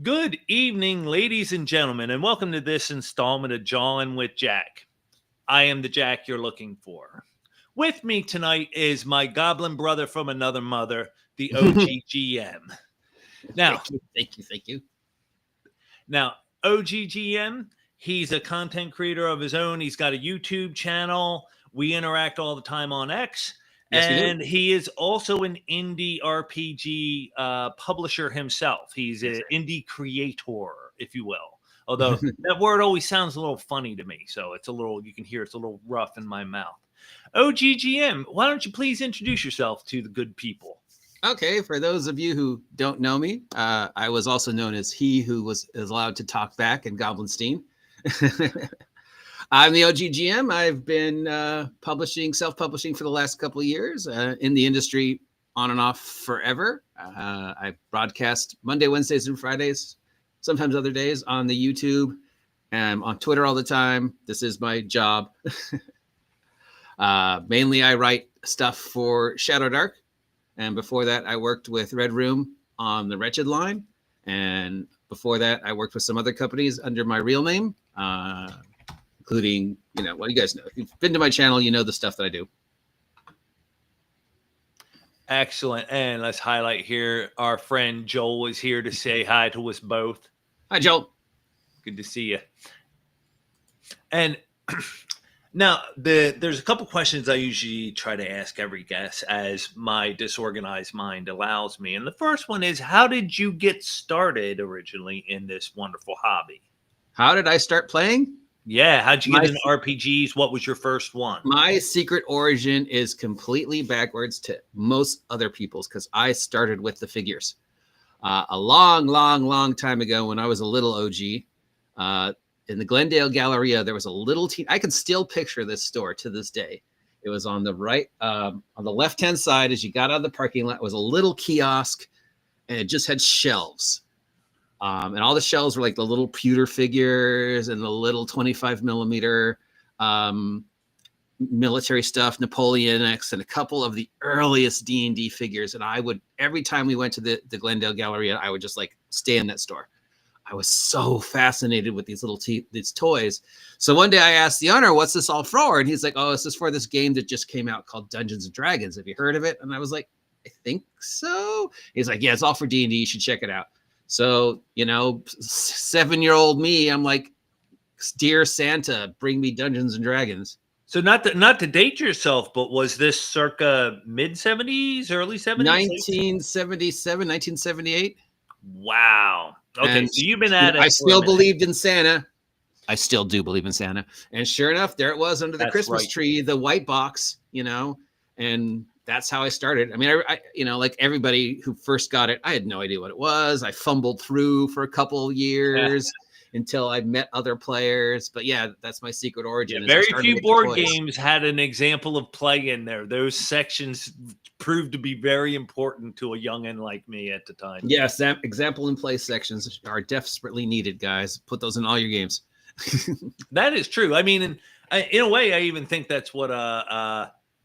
Good evening, ladies and gentlemen, and welcome to this installment of Jawin with Jack. I am the Jack you're looking for. With me tonight is my goblin brother from another mother, the OGGM. Now, Thank you. Now, OGGM, he's a content creator of his own. He's got a YouTube channel. We interact all the time on X. Yes, we do. And he is also an indie RPG publisher himself. He's an indie creator, if you will. Although that word always sounds a little funny to me. So it's a little, you can hear it's a little rough in my mouth. OGGM, why don't you please introduce yourself to the good people? Okay, for those of you who don't know me, I was also known as he who is allowed to talk back in Goblinstein. I'm the OGGM. I've been self-publishing for the last couple of years in the industry on and off forever. I broadcast Monday, Wednesdays, and Fridays, sometimes other days on the YouTube and on Twitter all the time. This is my job. Mainly I write stuff for Shadow Dark. And before that, I worked with Red Room on the Wretched line. And before that, I worked with some other companies under my real name, including, well, you guys know. If you've been to my channel, you know the stuff that I do. Excellent. And let's highlight here, our friend Joel is here to say hi to us both. Hi, Joel. Good to see you. And now, there's a couple questions I usually try to ask every guest as my disorganized mind allows me. And the first one is, how did you get started originally in this wonderful hobby? How did I start playing? Yeah, how'd you get into RPGs? What was your first one? My secret origin is completely backwards to most other people's because I started with the figures. A long time ago when I was a little OG, in the Glendale Galleria, there was a little I can still picture this store to this day. It was on the right, on the left-hand side as you got out of the parking lot, was a little kiosk, and it just had shelves. And all the shelves were like the little pewter figures and the little 25 millimeter military stuff, Napoleonics, and a couple of the earliest D&D figures. And I would, every time we went to the Glendale Galleria, I would just like stay in that store. I was so fascinated with these little these toys. So one day I asked the owner, "What's this all for?" And he's like, "Oh, this is for this game that just came out called Dungeons and Dragons. Have you heard of it?" And I was like, "I think so." He's like, "Yeah, it's all for D&D. You should check it out." So, 7-year-old me, I'm like, "Dear Santa, bring me Dungeons and Dragons." So not to date yourself, but was this circa mid-70s, early 70s? 1977, 1978. Wow. Okay, And, so you've been at it. I still believed in Santa. I still do believe in Santa. And sure enough, there it was under the Christmas tree, the white box, and that's how I started. I mean, I like everybody who first got it, I had no idea what it was. I fumbled through for a couple of years until I met other players. But yeah, that's my secret origin. Yeah, very few board games had an example of play in there. Those sections proved to be very important to a youngin' like me at the time. Yes, that example and play sections are desperately needed, guys. Put those in all your games. That is true. I mean, in a way, I even think that's what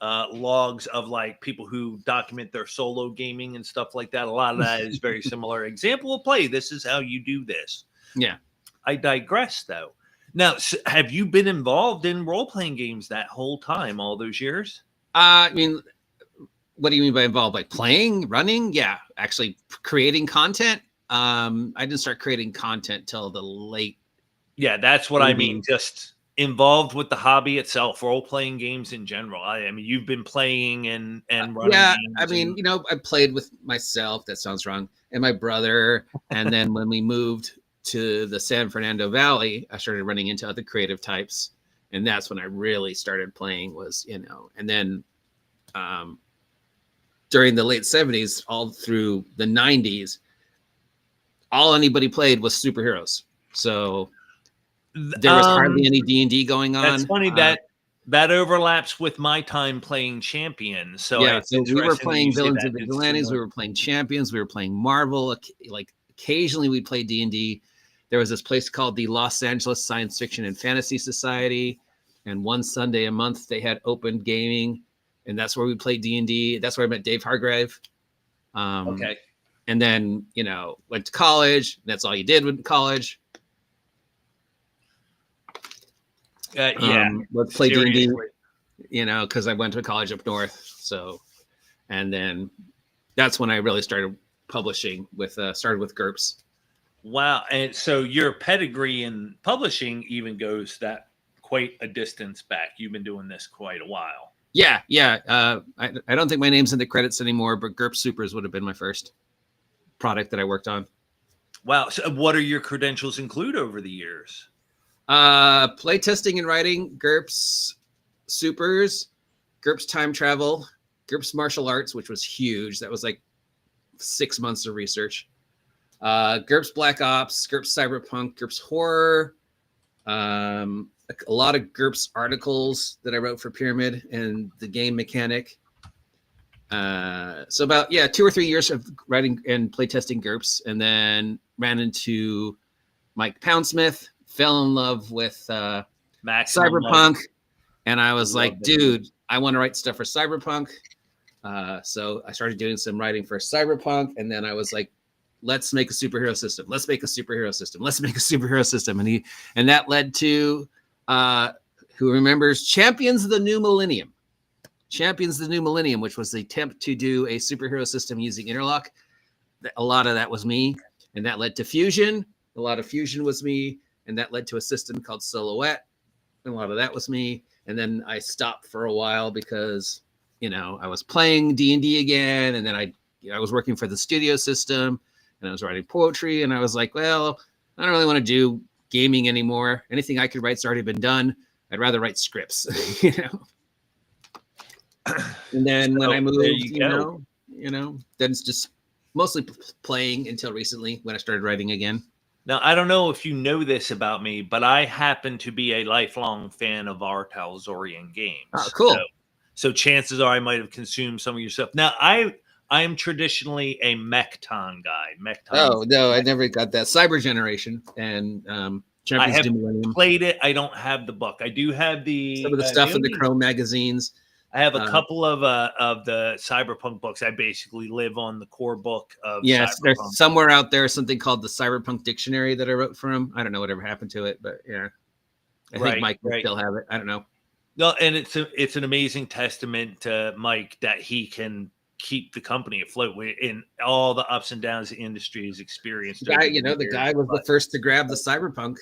logs of like people who document their solo gaming and stuff like that. A lot of that is very similar. Example of play. This is how you do this. Yeah. I digress, though. Now, have you been involved in role-playing games that whole time, all those years? I mean, what do you mean by involved? Like playing, running? Yeah, actually creating content. I didn't start creating content till the late. Yeah, that's what I mean. Just involved with the hobby itself, role-playing games in general. I mean, you've been playing and running. Yeah, I mean, I played with myself. That sounds wrong. And my brother. And then when we moved to the San Fernando Valley, I started running into other creative types. And that's when I really started playing was, and then during the late 70s, all through the 90s, all anybody played was superheroes. So there was hardly any D&D going on. That's funny that overlaps with my time playing Champions. So yeah, so we were playing Villains and Vigilantes. We were playing Champions. We were playing Marvel. Like occasionally we'd play D&D. There was this place called the Los Angeles Science Fiction and Fantasy Society. And one Sunday a month, they had open gaming. And that's where we played D&D. That's where I met Dave Hargrave. Okay. and then, went to college. That's all you did with college. Let's play D&D, because I went to college up north. So, and then that's when I really started publishing started with GURPS. Wow. And so your pedigree in publishing even goes that quite a distance back. You've been doing this quite a while. Yeah. I don't think my name's in the credits anymore, but GURPS Supers would have been my first product that I worked on. Wow. So what are your credentials include over the years? Play testing and writing, GURPS Supers, GURPS Time Travel, GURPS Martial Arts, which was huge. That was like 6 months of research. GURPS Black Ops, GURPS Cyberpunk, GURPS Horror, a lot of GURPS articles that I wrote for Pyramid and the game mechanic. So about 2 or 3 years of writing and playtesting GURPS, and then ran into Mike Poundsmith, fell in love with Cyberpunk, and I was like, dude, I want to write stuff for Cyberpunk. So I started doing some writing for Cyberpunk, and then I was like, let's make a superhero system. Let's make a superhero system. Let's make a superhero system. And that led to who remembers Champions of the New Millennium. Champions of the New Millennium, which was the attempt to do a superhero system using interlock. A lot of that was me. And that led to Fusion. A lot of Fusion was me. And that led to a system called Silhouette. And a lot of that was me. And then I stopped for a while because, I was playing D&D again. And then I was working for the studio system. And I was writing poetry. And I was like, well, I don't really want to do gaming anymore. Anything I could write's already been done. I'd rather write scripts, And then when I moved, then it's just mostly playing until recently when I started writing again. Now, I don't know if you know this about me, but I happen to be a lifelong fan of R. Talzorian games. Oh, cool. So chances are I might have consumed some of your stuff. Now, I am traditionally a Mechton guy. Oh, no, I never got that. Cyber Generation and Champions of the Millennium. Played it. I don't have the book. I do have some of the stuff in the Chrome magazines. I have a couple of the Cyberpunk books. I basically live on the core book of Yes, Cyberpunk. There's somewhere out there something called the Cyberpunk Dictionary that I wrote for him. I don't know whatever happened to it, but yeah. I think Mike will still have it. I don't know. No, and it's an amazing testament to Mike that he can keep the company afloat in all the ups and downs the industry has experienced. The guy was the first to grab the Cyberpunk.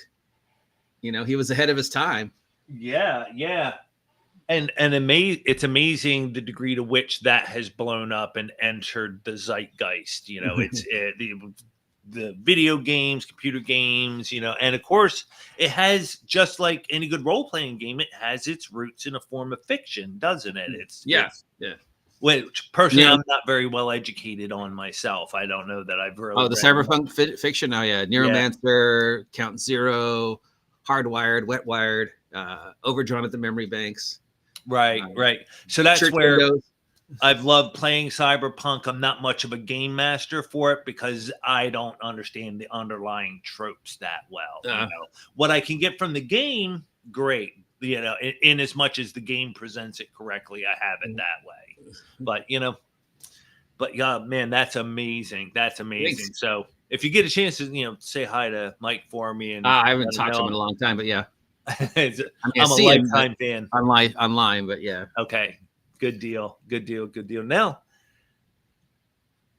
He was ahead of his time. Yeah. And it's amazing the degree to which that has blown up and entered the zeitgeist. It's the video games, computer games, and of course it has, just like any good role-playing game, it has its roots in a form of fiction, doesn't it? It's which personally I'm not very well educated on myself. I don't know that I've really. Oh, the cyberpunk fiction. Oh yeah, Neuromancer, Count Zero, Hardwired, Wetwired, Overdrawn at the Memory Banks. Right. So that's where I've loved playing Cyberpunk. I'm not much of a game master for it because I don't understand the underlying tropes that well. What I can get from the game, great. In as much as the game presents it correctly, I have it that way. But yeah, man, that's amazing. That's amazing. Thanks. So if you get a chance to, say hi to Mike for me. And I haven't talked to him in a long time, but yeah. I'm a lifetime fan. Online, but yeah. Okay. Good deal. Now,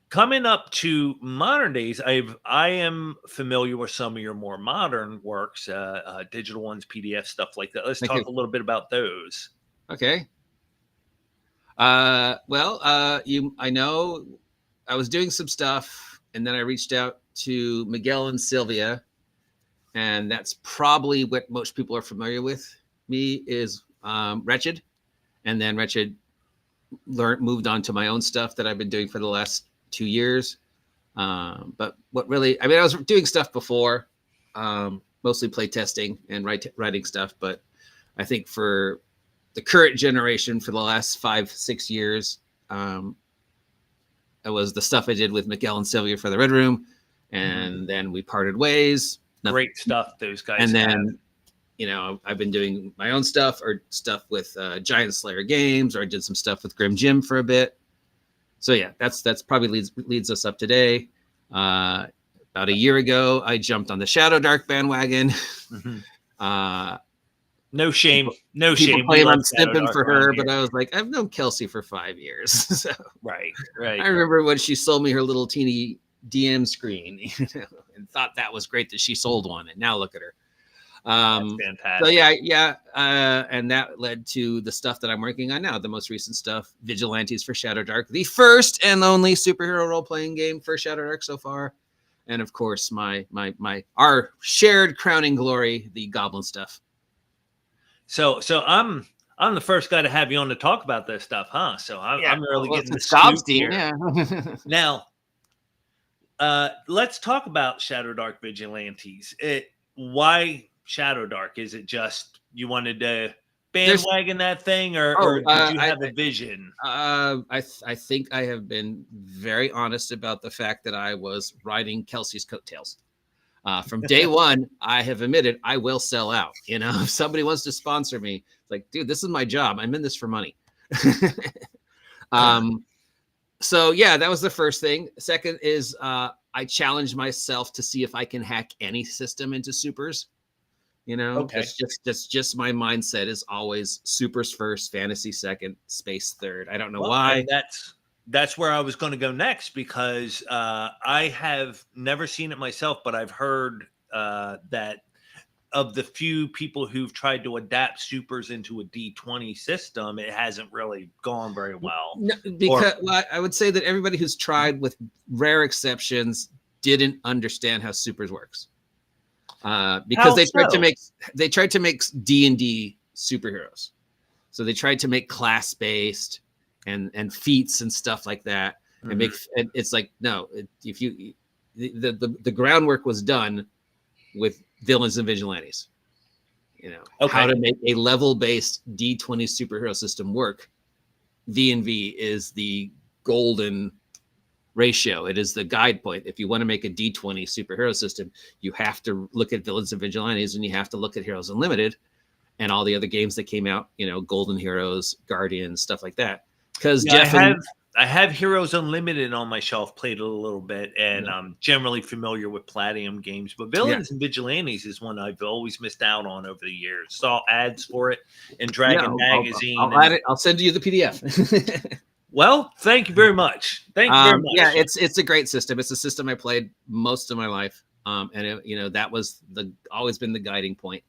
coming up to modern days, I am familiar with some of your more modern works, digital ones, PDF, stuff like that. Let's talk a little bit about those. Okay. I know I was doing some stuff, and then I reached out to Miguel and Sylvia, and that's probably what most people are familiar with me is Wretched, and then Wretched moved on to my own stuff that I've been doing for the last 2 years. But what really, I was doing stuff before, mostly play testing and writing stuff. But I think for the current generation for the last 5-6 years, it was the stuff I did with Miguel and Sylvia for the Red Room. And then we parted ways. Great stuff, those guys. And then, I've been doing my own stuff or stuff with Giant Slayer Games, or I did some stuff with Grim Jim for a bit. So yeah, that's probably leads us up today. About a year ago, I jumped on the Shadow Dark bandwagon. Mm-hmm. No shame. No people shame. claim I'm simping for her, but I was like, I've known Kelsey for 5 years. So right. I remember when she sold me her little teeny DM screen, and thought that was great that she sold one. And now look at her. That's fantastic. So yeah. And that led to the stuff that I'm working on now. The most recent stuff, Vigilantes for Shadow Dark, the first and only superhero role-playing game for Shadow Dark so far. And of course, our shared crowning glory, the Goblin stuff. So I'm the first guy to have you on to talk about this stuff, huh? So I'm really getting the scoop here. Yeah. Now, let's talk about Shadow Dark Vigilantes. Why Shadow Dark? Is it just you wanted to bandwagon that thing, or did you have a vision? I think I have been very honest about the fact that I was riding Kelsey's coattails. From day one, I have admitted I will sell out. If somebody wants to sponsor me, it's like, dude, this is my job. I'm in this for money. So yeah, that was the first thing. Second is I challenged myself to see if I can hack any system into supers. Okay. That's just my mindset is always supers first, fantasy second, space third. I don't know why. That's where I was going to go next, because I have never seen it myself, but I've heard that of the few people who've tried to adapt supers into a D20 system, it hasn't really gone very well. No, because I would say that everybody who's tried, with rare exceptions, didn't understand how supers works. Because they tried to make D&D superheroes. So they tried to make class based and feats and stuff like that. Mm-hmm. And it's like, no, the groundwork was done with villains and vigilantes. How to make a level based D20 superhero system work. V&V is the golden ratio. It is the guide point. If you want to make a D20 superhero system, you have to look at villains and vigilantes, and you have to look at Heroes Unlimited and all the other games that came out, Golden Heroes, Guardians, stuff like that. Because I have Heroes Unlimited on my shelf, played it a little bit, and I'm generally familiar with Platinum games. But Villains and Vigilantes is one I've always missed out on over the years. Saw ads for it in Dragon Magazine. I'll add it. I'll send you the PDF. Well, thank you very much. Thank you very much. Yeah, it's a great system. It's a system I played most of my life, and that was always been the guiding point.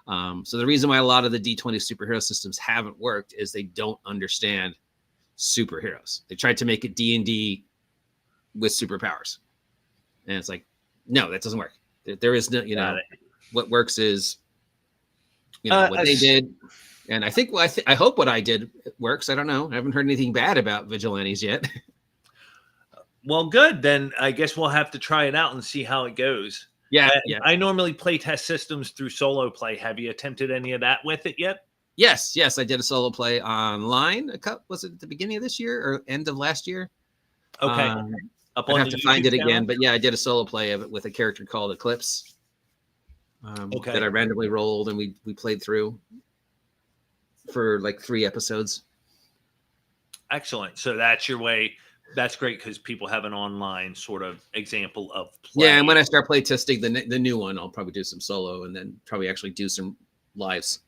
So the reason why a lot of the D20 superhero systems haven't worked is they don't understand superheroes. They tried to make it D&D with superpowers, and it's like, no, that doesn't work. There is no, what works is, what they did. And I think, I hope what I did works. I don't know. I haven't heard anything bad about Vigilantes yet. Well, good. Then I guess we'll have to try it out and see how it goes. Yeah. I normally play test systems through solo play. Have you attempted any of that with it yet? Yes. I did a solo play online. Was it at the beginning of this year or end of last year? Okay. I'd have to find it again. But yeah, I did a solo play of it with a character called Eclipse. That I randomly rolled, and we played through for like 3 episodes. Excellent. So that's your way. That's great, because people have an online sort of example of play. Yeah, and when I start play testing the new one, I'll probably do some solo and then probably actually do some lives.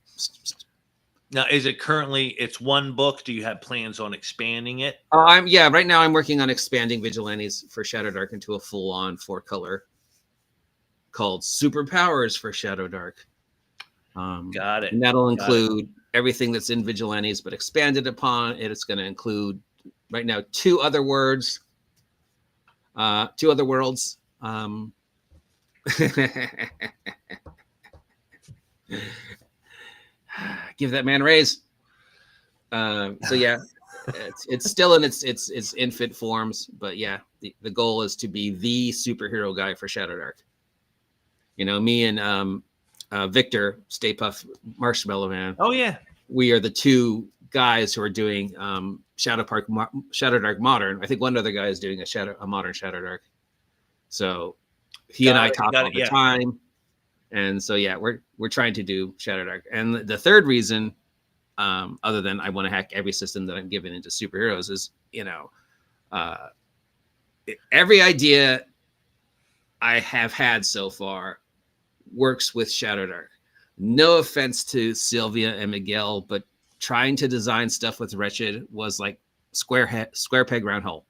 Now, is it currently, it's one book? Do you have plans on expanding it? Right now I'm working on expanding Vigilantes for Shadow Dark into a full-on 4-color called Superpowers for Shadow Dark. Got it. And that'll include everything that's in Vigilantes, but expanded upon it. It's going to include right now 2 other words, 2 other worlds. Give that man a raise. So yeah, it's still in its infant forms, but yeah, the goal is to be the superhero guy for Shadow Dark. Me and Victor, Stay Puft Marshmallow Man. Oh yeah, we are the 2 guys who are doing Shadow Dark Modern. I think one other guy is doing a modern Shadow Dark. So he and I talk all the time, and so yeah, we're trying to do Shadow Dark. And the third reason, other than I want to hack every system that I'm given into superheroes, is every idea I have had so far works with Shadowdark. No offense to Sylvia and Miguel, but trying to design stuff with Wretched was like square peg round hole.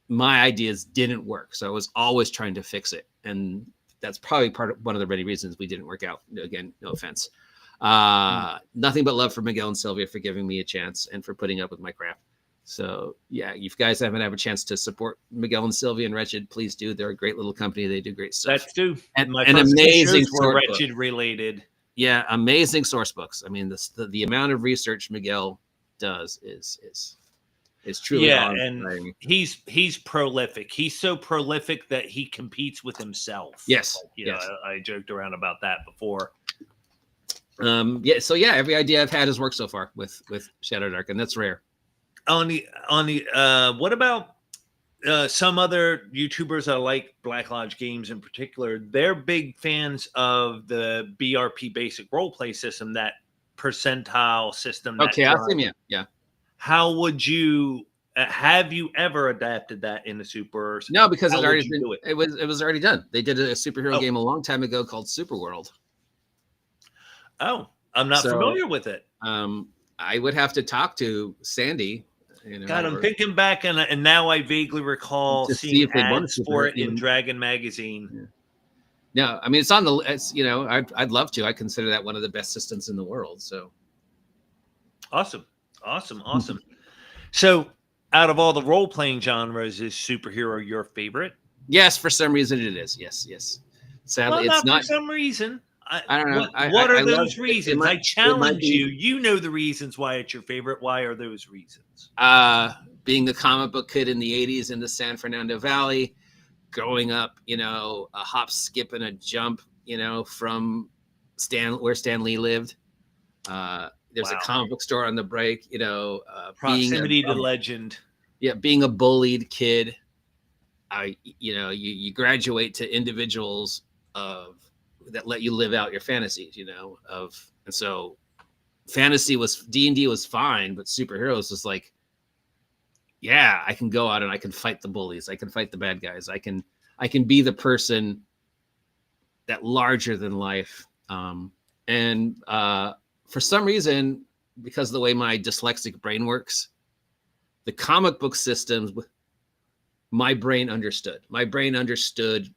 My ideas didn't work, so I was always trying to fix it, and that's probably one of the many reasons we didn't work out. Again, no offense. Nothing but love for Miguel and Sylvia for giving me a chance and for putting up with my crap. So yeah, if you guys haven't had a chance to support Miguel and Sylvia and Wretched, please do. They're a great little company. They do great stuff. That's true. And My an first amazing shows were Wretched related. Yeah, amazing source books. I mean, the amount of research Miguel does is truly and he's prolific. He's so prolific that he competes with himself. Yes, like, you know, I joked around about that before. So every idea I've had has worked so far with Shadowdark, and that's rare. On the what about some other YouTubers that like Black Lodge Games in particular? They're big fans of the BRP basic roleplay system, that percentile system. Okay, I've seen it. Yeah. How would you have you ever adapted that in the Super? No, because it was already done. They did a superhero game a long time ago called Super World. Oh, I'm not familiar with it. I would have to talk to Sandy. You know, God, I'm thinking back, and now I vaguely recall seeing ads for it in Dragon Magazine. Yeah. No, I mean, it's you know, I'd love to. I consider that one of the best systems in the world. So awesome. So, out of all the role-playing genres, is superhero your favorite? Yes, for some reason it is. Yes. Sadly, it's not for some reason. I don't know. What are those reasons? I challenge you. You know the reasons why it's your favorite. Why are those reasons? Being a comic book kid in the 80s in the San Fernando Valley, growing up, you know, a hop, skip, and a jump, you know, from where Stan Lee lived. There's a comic book store on the break, you know. Proximity to legend. Yeah, being a bullied kid. You graduate to individuals that let you live out your fantasies, you know, and so D&D was fine, but superheroes was like, yeah, I can go out and I can fight the bullies. I can fight the bad guys. I can be the person that larger than life. For some reason, because of the way my dyslexic brain works, the comic book systems, my brain understood. My brain understood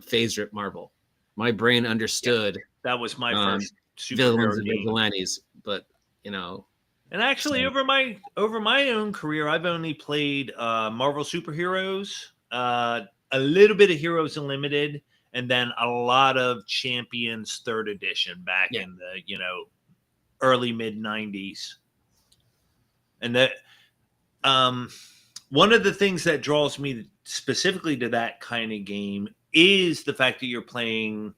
Phase-Rip Marvel. My brain understood. That was my first villains and vigilantes, but you know. And actually, over my own career, I've only played Marvel superheroes, a little bit of Heroes Unlimited, and then a lot of Champions 3rd edition back in the early mid 90s. And that one of the things that draws me specifically to that kind of game is the fact that you're playing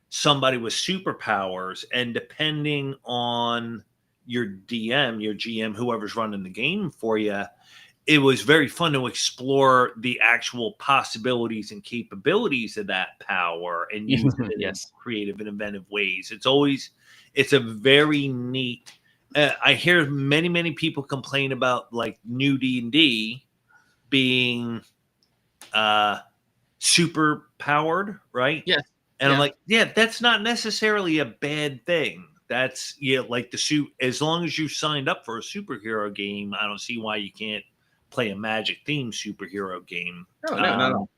somebody with superpowers, and depending on your DM, your GM, whoever's running the game for you, it was very fun to explore the actual possibilities and capabilities of that power and use it in creative and inventive ways. It's a very neat. I hear many people complain about like new D&D being super powered, right? Yes. And I'm like, that's not necessarily a bad thing. That's like the suit. As long as you signed up for a superhero game, I don't see why you can't play a magic themed superhero game. No, not at all.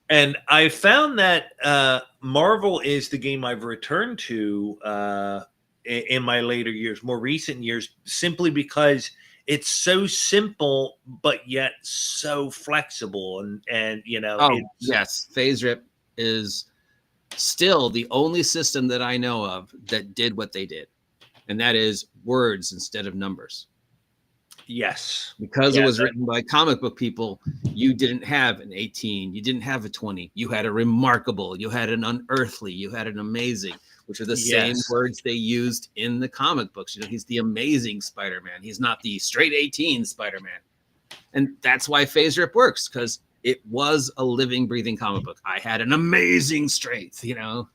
And I found that Marvel is the game I've returned to in my later years, more recent years, simply because it's so simple, but yet so flexible. And yes, Phase-Rip is still the only system that I know of that did what they did, and that is words instead of numbers. Yes. Because it was written by comic book people, you didn't have an 18, you didn't have a 20, you had a remarkable, you had an unearthly, you had an amazing, which are the same words they used in the comic books. You know, he's the amazing Spider-Man. He's not the straight 18 Spider-Man. And that's why Phase-Rip works, because it was a living, breathing comic book. I had an amazing strength, you know?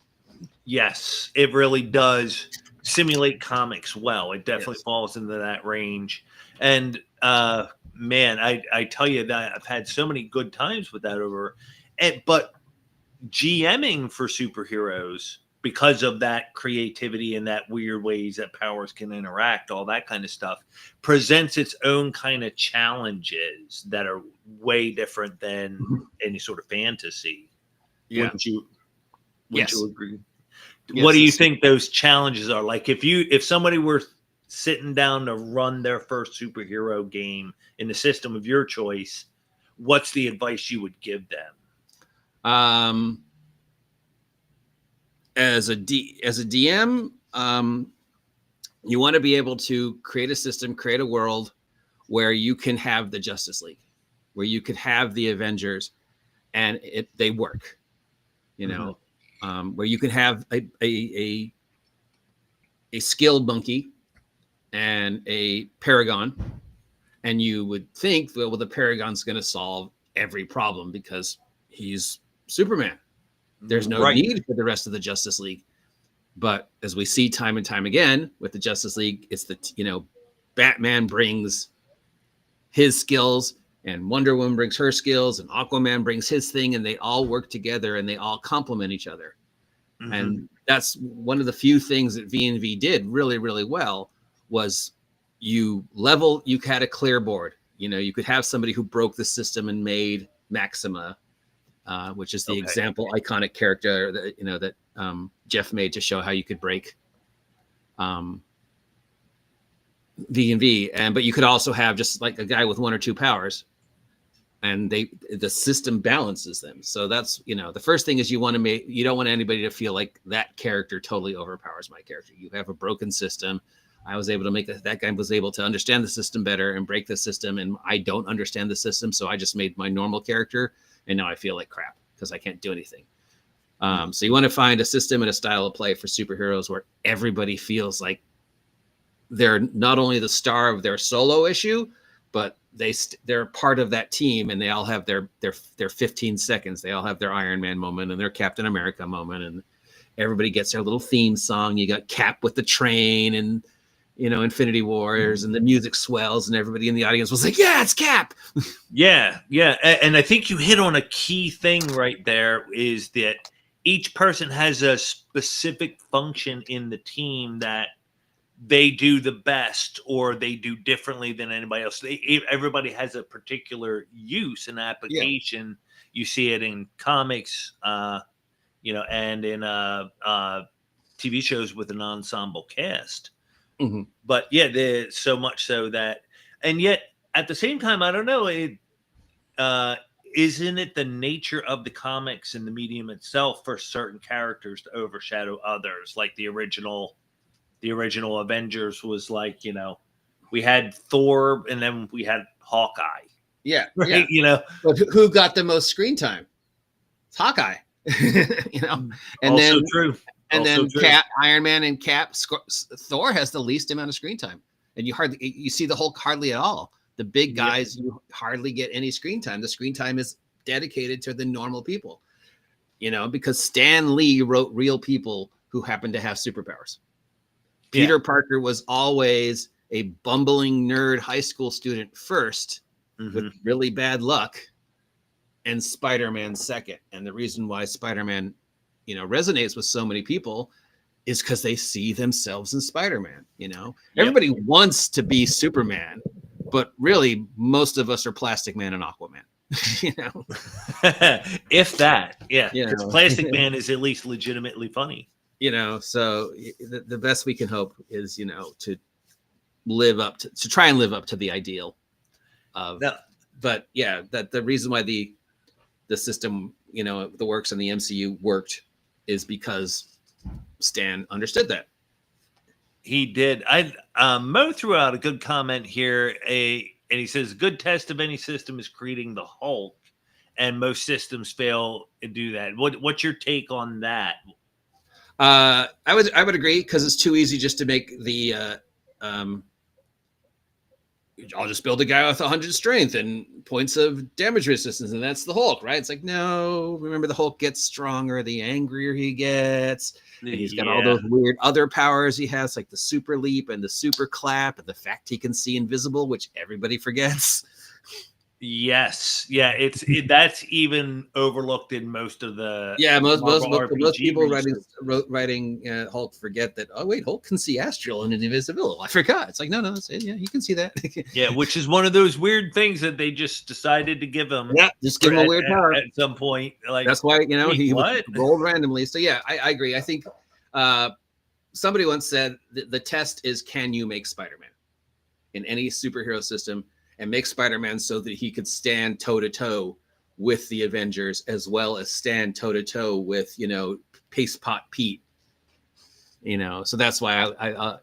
Yes, it really does simulate comics well. It definitely falls into that range. And Man, I tell you that I've had so many good times with that but GMing for superheroes, because of that creativity and that weird ways that powers can interact, all that kind of stuff, presents its own kind of challenges that are way different than any sort of fantasy. Yeah. Wouldn't you agree? Yes, What do you think those challenges are? Like if somebody were sitting down to run their first superhero game in the system of your choice, what's the advice you would give them? As a DM, you want to be able to create a system, create a world where you can have the Justice League, where you could have the Avengers, and they work. You know, where you can have a skilled monkey and a Paragon, and you would think, well, the Paragon's going to solve every problem because he's Superman. There's no need for the rest of the Justice League. But as we see time and time again with the Justice League, it's Batman brings his skills, and Wonder Woman brings her skills, and Aquaman brings his thing, and they all work together and they all complement each other. And that's one of the few things that V&V did really, really well was you had a clear board. You could have somebody who broke the system and made Maxima, which is the example iconic character that Jeff made to show how you could break V&V. But you could also have just like a guy with one or two powers, and the system balances them. So that's, the first thing is you don't want anybody to feel like that character totally overpowers my character. You have a broken system. I was able to make that guy was able to understand the system better and break the system, and I don't understand the system, so I just made my normal character, and now I feel like crap because I can't do anything. So you want to find a system and a style of play for superheroes where everybody feels like they're not only the star of their solo issue, but they're part of that team, and they all have their 15 seconds. They all have their Iron Man moment and their Captain America moment, and everybody gets their little theme song. You got Cap with the train and Infinity Wars, and the music swells, and everybody in the audience was like, yeah, it's Cap. Yeah. And I think you hit on a key thing right there, is that each person has a specific function in the team that they do the best, or they do differently than anybody else. Everybody has a particular use and application. Yeah. You see it in comics, and in TV shows with an ensemble cast. But yeah, there's so much so that, and yet at the same time, I don't know, isn't it the nature of the comics and the medium itself for certain characters to overshadow others? Like the original Avengers was like, we had Thor, and then we had Hawkeye. Yeah. Right? Yeah. But who got the most screen time? It's Hawkeye. And also then true. And then Cap, Iron Man, and Cap. Thor has the least amount of screen time, and you see the Hulk hardly at all. The big guys, you hardly get any screen time. The screen time is dedicated to the normal people, because Stan Lee wrote real people who happen to have superpowers. Peter Parker was always a bumbling nerd high school student first, with really bad luck, and Spider-Man second. And the reason why Spider-Man resonates with so many people is because they see themselves in Spider-Man. Everybody wants to be Superman, but really most of us are Plastic Man and Aquaman. If that, because Plastic Man is at least legitimately funny. So the best we can hope is to live up to try and live up to the ideal of but that the reason why the system the works in the MCU worked is because Stan understood that. He did. Mo threw out a good comment here, and he says, good test of any system is creating the Hulk, and most systems fail to do that. What's your take on that? I would agree, because it's too easy just to make the I'll just build a guy with 100 strength and points of damage resistance, and that's the Hulk, right? It's like, no, remember the Hulk gets stronger the angrier he gets. And he's got all those weird other powers he has, like the super leap and the super clap and the fact he can see invisible, which everybody forgets. Yes, yeah, that's even overlooked in most of the most people writing Hulk forget that. Oh wait, Hulk can see astral and invisible. I forgot. It's like no, yeah, he can see that. Yeah, which is one of those weird things that they just decided to give him. Yeah, just give him a weird power at some point. Like that's why he rolled randomly. So yeah, I agree. I think somebody once said the test is, can you make Spider-Man in any superhero system? And make Spider-Man so that he could stand toe-to-toe with the Avengers, as well as stand toe-to-toe with, Paste Pot Pete. So that's why I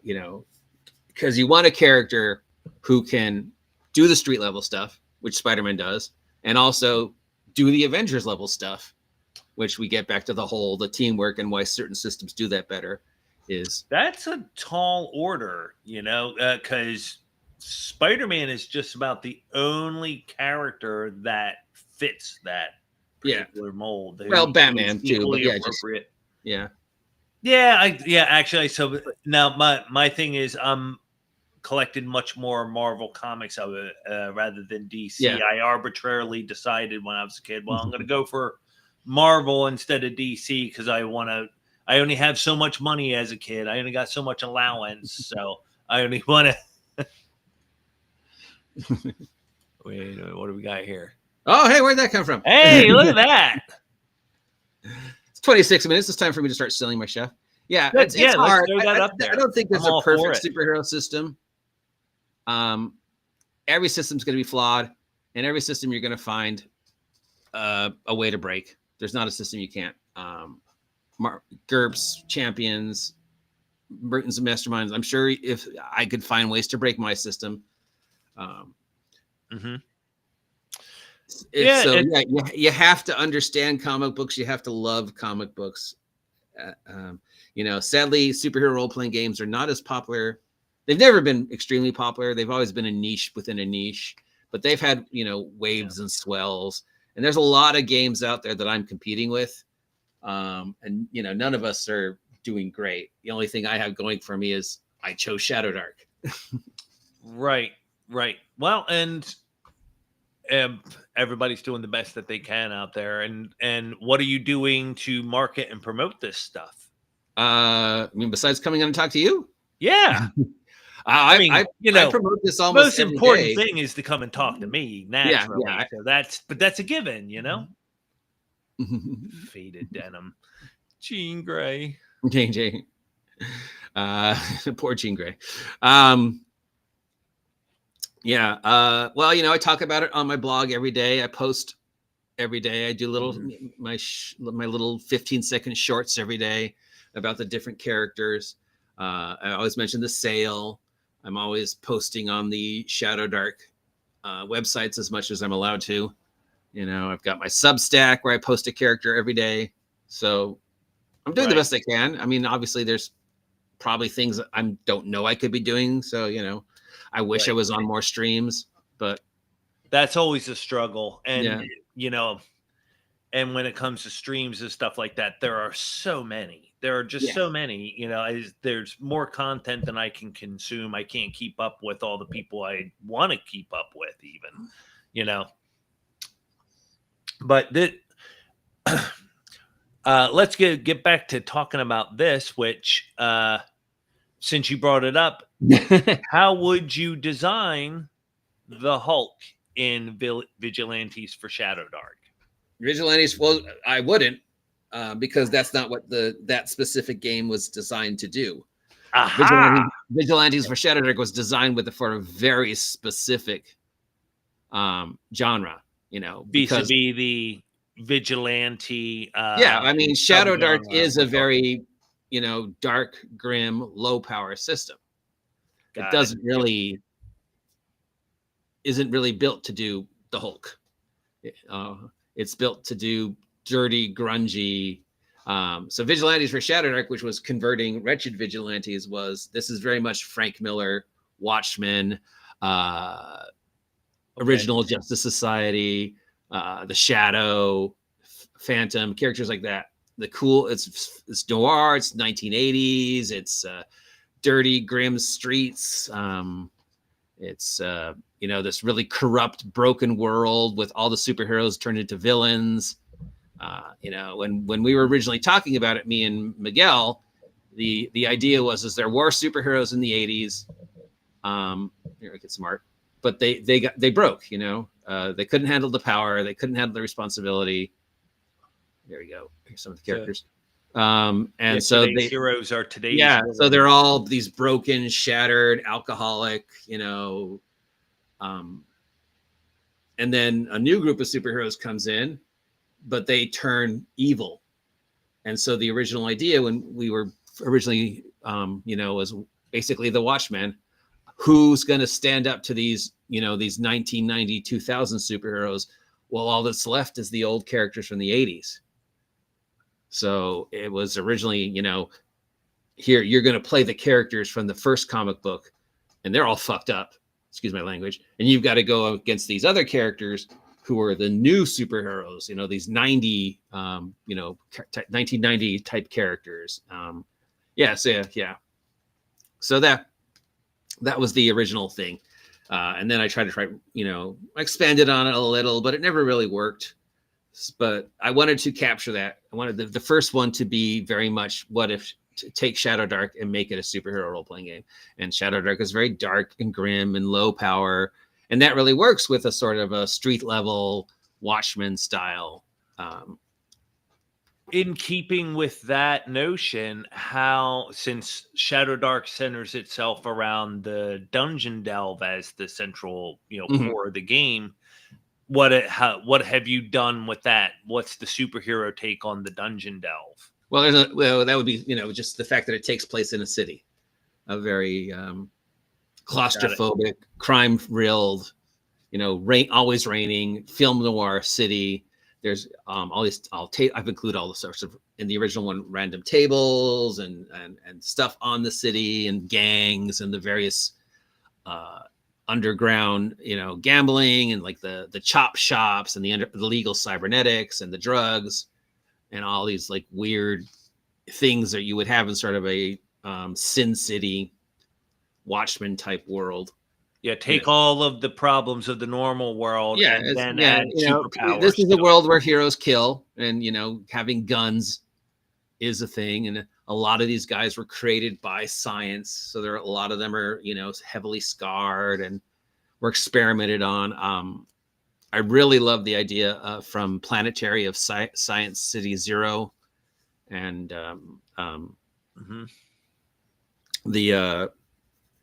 because you want a character who can do the street level stuff, which Spider-Man does, and also do the Avengers level stuff, which we get back to the teamwork and why certain systems do that better. That's a tall order, because Spider-Man is just about the only character that fits that particular mold. Well, Batman too, but actually. So now my thing is I'm collected much more Marvel comics of it rather than DC. Yeah. I arbitrarily decided when I was a kid, well, I'm going to go for Marvel instead of DC because I only have so much money as a kid. I only got so much allowance, so I only want to. Wait, what do we got here? Oh, hey, where'd that come from? Hey, look at that. It's 26 minutes. It's time for me to start selling my chef. Yeah, it's hard. I don't think there's a perfect superhero system. Every system's going to be flawed, and every system you're going to find a way to break. There's not a system you can't. GURPS, champions, Burton's and masterminds. I'm sure if I could find ways to break my system. You have to understand comic books. You have to love comic books. Sadly, superhero role-playing games are not as popular. They've never been extremely popular. They've always been a niche within a niche, but they've had, waves and swells. And there's a lot of games out there that I'm competing with. And none of us are doing great. The only thing I have going for me is I chose Shadow Dark. Right. Well, and everybody's doing the best that they can out there. And what are you doing to market and promote this stuff? Besides coming on and talk to you? Yeah. I promote this almost most important thing is to come and talk to me naturally. Yeah. So that's a given, Faded denim. Jean Grey. JJ. Poor Jean Grey. I talk about it on my blog every day. I post every day. I do my little 15-second shorts every day about the different characters. I always mention the sale. I'm always posting on the Shadow Dark websites as much as I'm allowed to. I've got my Substack where I post a character every day. So I'm doing the best I can. I mean, obviously there's probably things that I don't know I could be doing. So, I wish I was on more streams, but that's always a struggle. And, and when it comes to streams and stuff like that, there are so many. There are just so many, there's more content than I can consume. I can't keep up with all the people I want to keep up with even, But let's get back to talking about this, which since you brought it up, how would you design the Hulk in Vigilantes for Shadow Dark? Vigilantes, well, I wouldn't, because that's not what that specific game was designed to do. Vigilantes for Shadow Dark was designed for a very specific genre, vis-a-vis the vigilante. Shadow Dark is a very, dark, grim, low power system. It isn't really built to do the Hulk. It's built to do dirty, grungy. So Vigilantes for Shadow Dark, which was converting wretched vigilantes, this is very much Frank Miller, Watchmen, Original Justice Society, the Shadow, Phantom, characters like that. The cool, it's noir, it's 1980s, it's dirty, grim streets. It's this really corrupt, broken world with all the superheroes turned into villains. When we were originally talking about it, me and Miguel, the idea was there were superheroes in the 80s. Here I get smart, but they broke. They couldn't handle the power, they couldn't handle the responsibility. There we go. Here's some of the characters. So heroes are today's. Yeah, heroes. So they're all these broken, shattered, alcoholic, and then a new group of superheroes comes in, but they turn evil. And so the original idea when we were originally, was basically the Watchmen. Who's going to stand up to these 1990, 2000 superheroes? Well, all that's left is the old characters from the 80s. So it was originally, here you're going to play the characters from the first comic book, and they're all fucked up. Excuse my language. And you've got to go against these other characters who are the new superheroes. These 1990 type characters. So that was the original thing. And then I tried to expanded on it a little, but it never really worked. But I wanted to capture that. I wanted the first one to be very much what if to take Shadow Dark and make it a superhero role-playing game. And Shadow Dark is very dark and grim and low power. And that really works with a sort of a street level Watchmen style. In keeping with that notion, since Shadow Dark centers itself around the dungeon delve as the central, core of the game, what have you done with that? What's the superhero take on the dungeon delve? Well, that would be, just the fact that it takes place in a city, a very claustrophobic, crime-riddled, always raining, film noir city. There's all these. I've included all the sorts of in the original one, random tables and stuff on the city and gangs and the various underground, gambling and like the chop shops and the illegal cybernetics and the drugs and all these like weird things that you would have in sort of a Sin City Watchmen type world. Yeah, take all of the problems of the normal world and then add superpowers. This is a world where heroes kill and, having guns is a thing. And a lot of these guys were created by science. So a lot of them are, heavily scarred and were experimented on. I really love the idea from Planetary of Science City Zero. And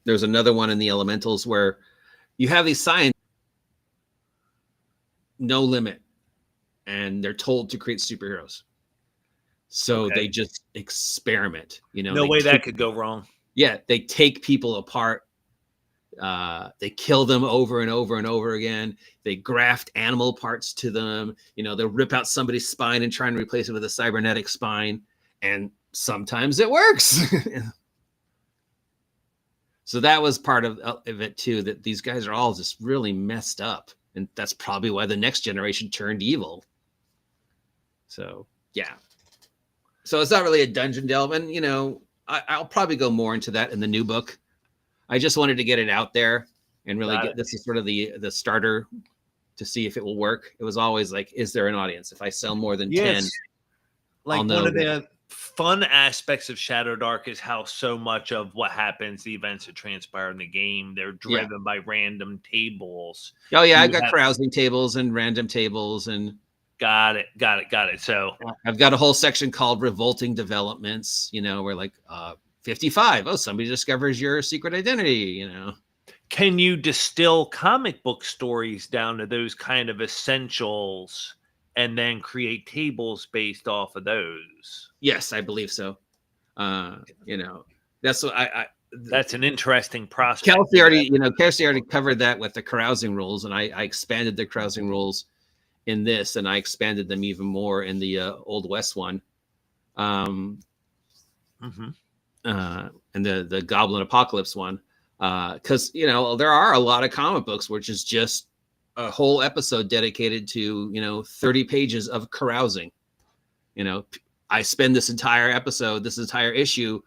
there's another one in the Elementals where you have these science, no limit, and they're told to create superheroes. So they just experiment, No way that could go wrong. Yeah, they take people apart. They kill them over and over and over again. They graft animal parts to them. They'll rip out somebody's spine and try and replace it with a cybernetic spine. And sometimes it works. So that was part of it too, that these guys are all just really messed up. And that's probably why the next generation turned evil. So, yeah. So it's not really a dungeon delve. And, I'll probably go more into that in the new book. I just wanted to get it out there and really this is sort of the starter to see if it will work. It was always like, is there an audience? If I sell more than 10, like one of the fun aspects of Shadow Dark is how so much of what happens, the events that transpire in the game, they're driven by random tables. Oh yeah, I've got carousing tables and random tables and got it. So I've got a whole section called Revolting Developments, where like 55. Oh, somebody discovers your secret identity, Can you distill comic book stories down to those kind of essentials and then create tables based off of those? Yes, I believe so. That's what that's an interesting process. Kelsey already covered that with the carousing rules, and I expanded the carousing rules in this, and I expanded them even more in the Old West one. And the Goblin Apocalypse one. Because there are a lot of comic books which is just a whole episode dedicated to 30 pages of carousing. I spend this entire episode, this entire issue,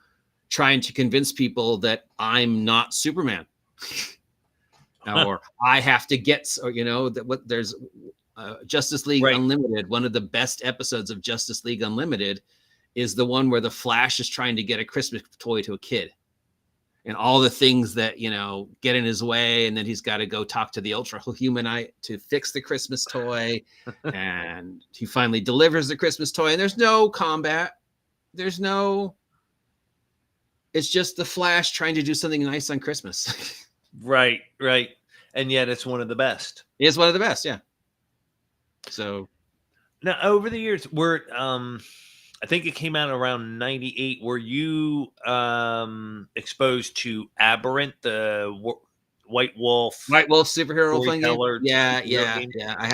trying to convince people that I'm not Superman, or I have to get, or that what there's Justice League Unlimited. One of the best episodes of Justice League Unlimited is the one where the Flash is trying to get a Christmas toy to a kid, and all the things that get in his way, and then he's got to go talk to the Ultra Humanite to fix the Christmas toy, and he finally delivers the Christmas toy, and there's no combat, it's just the Flash trying to do something nice on Christmas. Right. And yet it's one of the best. It's one of the best, yeah. So now over the years, I think it came out around 98. Were you exposed to Aberrant, the White Wolf superhero role-playing game? Yeah.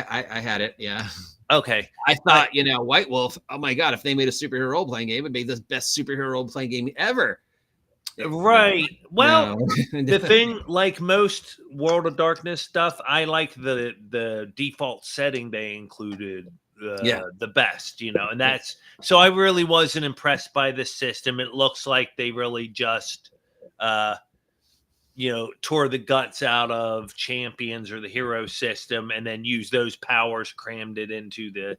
I had it. Yeah. Okay. I thought, White Wolf, oh my God, if they made a superhero role-playing game, it'd be the best superhero role-playing game ever. Right. Well, the thing, like most World of Darkness stuff, I like the default setting they included the best, and that's so I really wasn't impressed by the system. It looks like they really just tore the guts out of Champions or the hero system and then used those powers, crammed it into the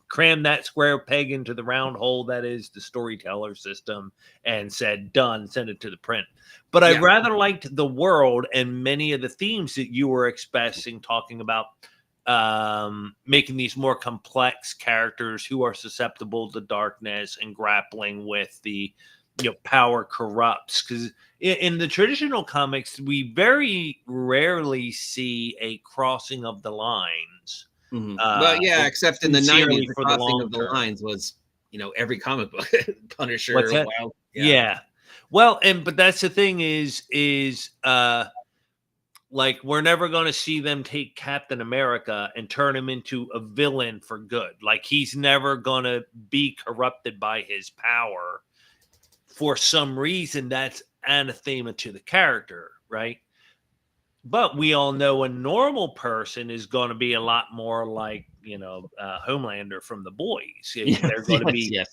cram that square peg into the round hole that is the storyteller system, and said done, send it to the print. But I rather liked the world and many of the themes that you were expressing, talking about making these more complex characters who are susceptible to darkness and grappling with the power corrupts. Because in the traditional comics, we very rarely see a crossing of the lines. But except in the 90s, the crossing of the lines was, every comic book, Punisher. Wild, Well, but that's the thing is like, we're never going to see them take Captain America and turn him into a villain for good. Like, he's never going to be corrupted by his power. For some reason, that's anathema to the character, right? But we all know a normal person is going to be a lot more like, Homelander from The Boys. They're going to be,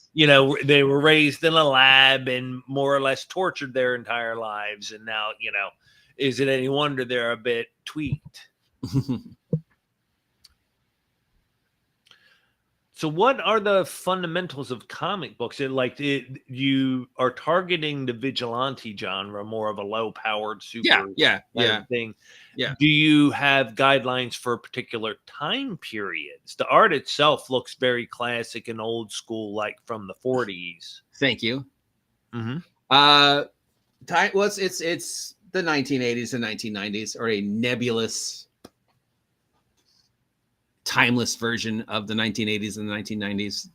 they were raised in a lab and more or less tortured their entire lives. And now, is it any wonder they're a bit tweaked? So what are the fundamentals of comic books? You are targeting the vigilante genre, more of a low-powered super thing. Yeah. Do you have guidelines for particular time periods? The art itself looks very classic and old school, like from the 40s. Thank you. Mm-hmm. It's the 1980s and 1990s, or a nebulous, timeless version of the 1980s and the 1990s,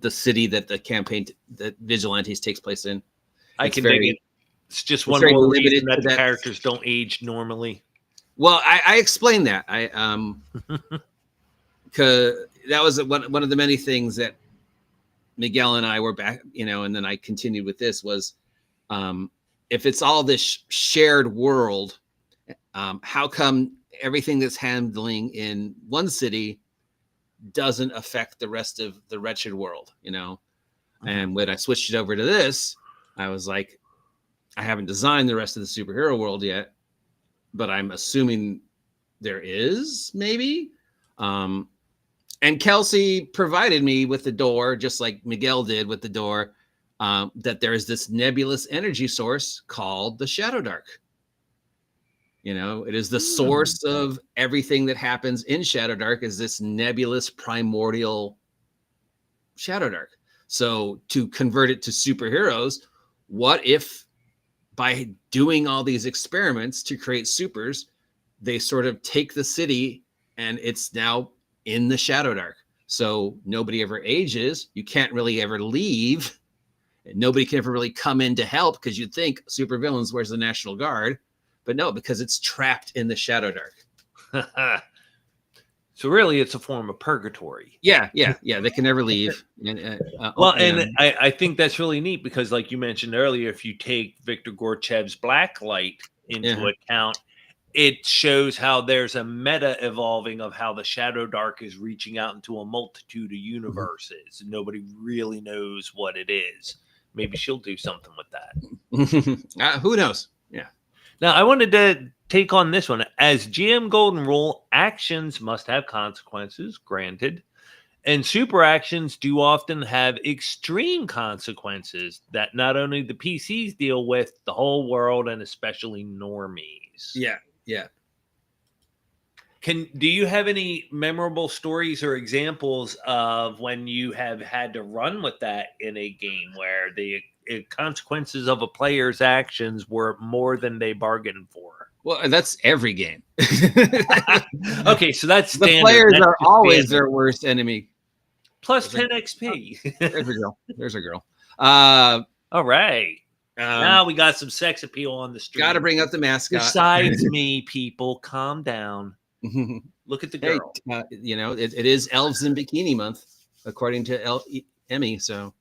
the city that the campaign that Vigilantes takes place in. I can dig it. It's just one more reason that the characters don't age normally. Well, I explained that. Because that was one of the many things that Miguel and I were back, and then I continued with this was, if it's all this shared world, how come everything that's handling in one city doesn't affect the rest of the wretched world, And when I switched it over to this, I was like, I haven't designed the rest of the superhero world yet, but I'm assuming there is maybe. And Kelsey provided me with the door, just like Miguel did with the door, that there is this nebulous energy source called the Shadow Dark. It is the source of everything that happens in Shadow Dark, is this nebulous primordial Shadow Dark. So to convert it to superheroes, what if by doing all these experiments to create supers, they sort of take the city and it's now in the Shadow Dark. So nobody ever ages. You can't really ever leave. Nobody can ever really come in to help, because you'd think supervillains, where's the National Guard? But no, because it's trapped in the Shadow Dark. So really, it's a form of purgatory. Yeah. They can never leave. Well, and I think that's really neat because, like you mentioned earlier, if you take Victor Gorchev's Blacklight into account, it shows how there's a meta evolving of how the Shadow Dark is reaching out into a multitude of universes, and nobody really knows what it is. Maybe she'll do something with that. Who knows? Yeah. Now, I wanted to take on this one. As GM Golden Rule, actions must have consequences, granted. And super actions do often have extreme consequences that not only the PCs deal with, the whole world, and especially normies. Yeah. Do you have any memorable stories or examples of when you have had to run with that in a game where the consequences of a player's actions were more than they bargained for? Well, that's every game. Okay, so that's standard. The players that's are always standard. Their worst enemy. Plus 10 XP. There's a girl. All right. Now we got some sex appeal on the street. Got to bring up the mascot. Besides me, people, calm down. Look at the girl. Hey, it is Elves in Bikini Month, according to Emmy. So,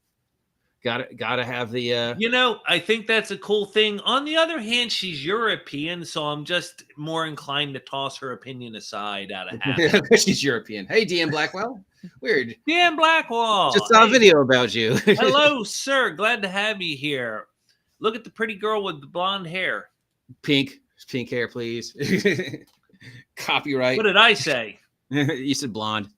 gotta have the. I think that's a cool thing. On the other hand, she's European, so I'm just more inclined to toss her opinion aside out of habit. She's European. Hey, DM Blackwell. Weird. DM Blackwell. Just saw a video about you. Hello, sir. Glad to have you here. Look at the pretty girl with the blonde hair. Pink hair, please. Copyright. What did I say? You said blonde.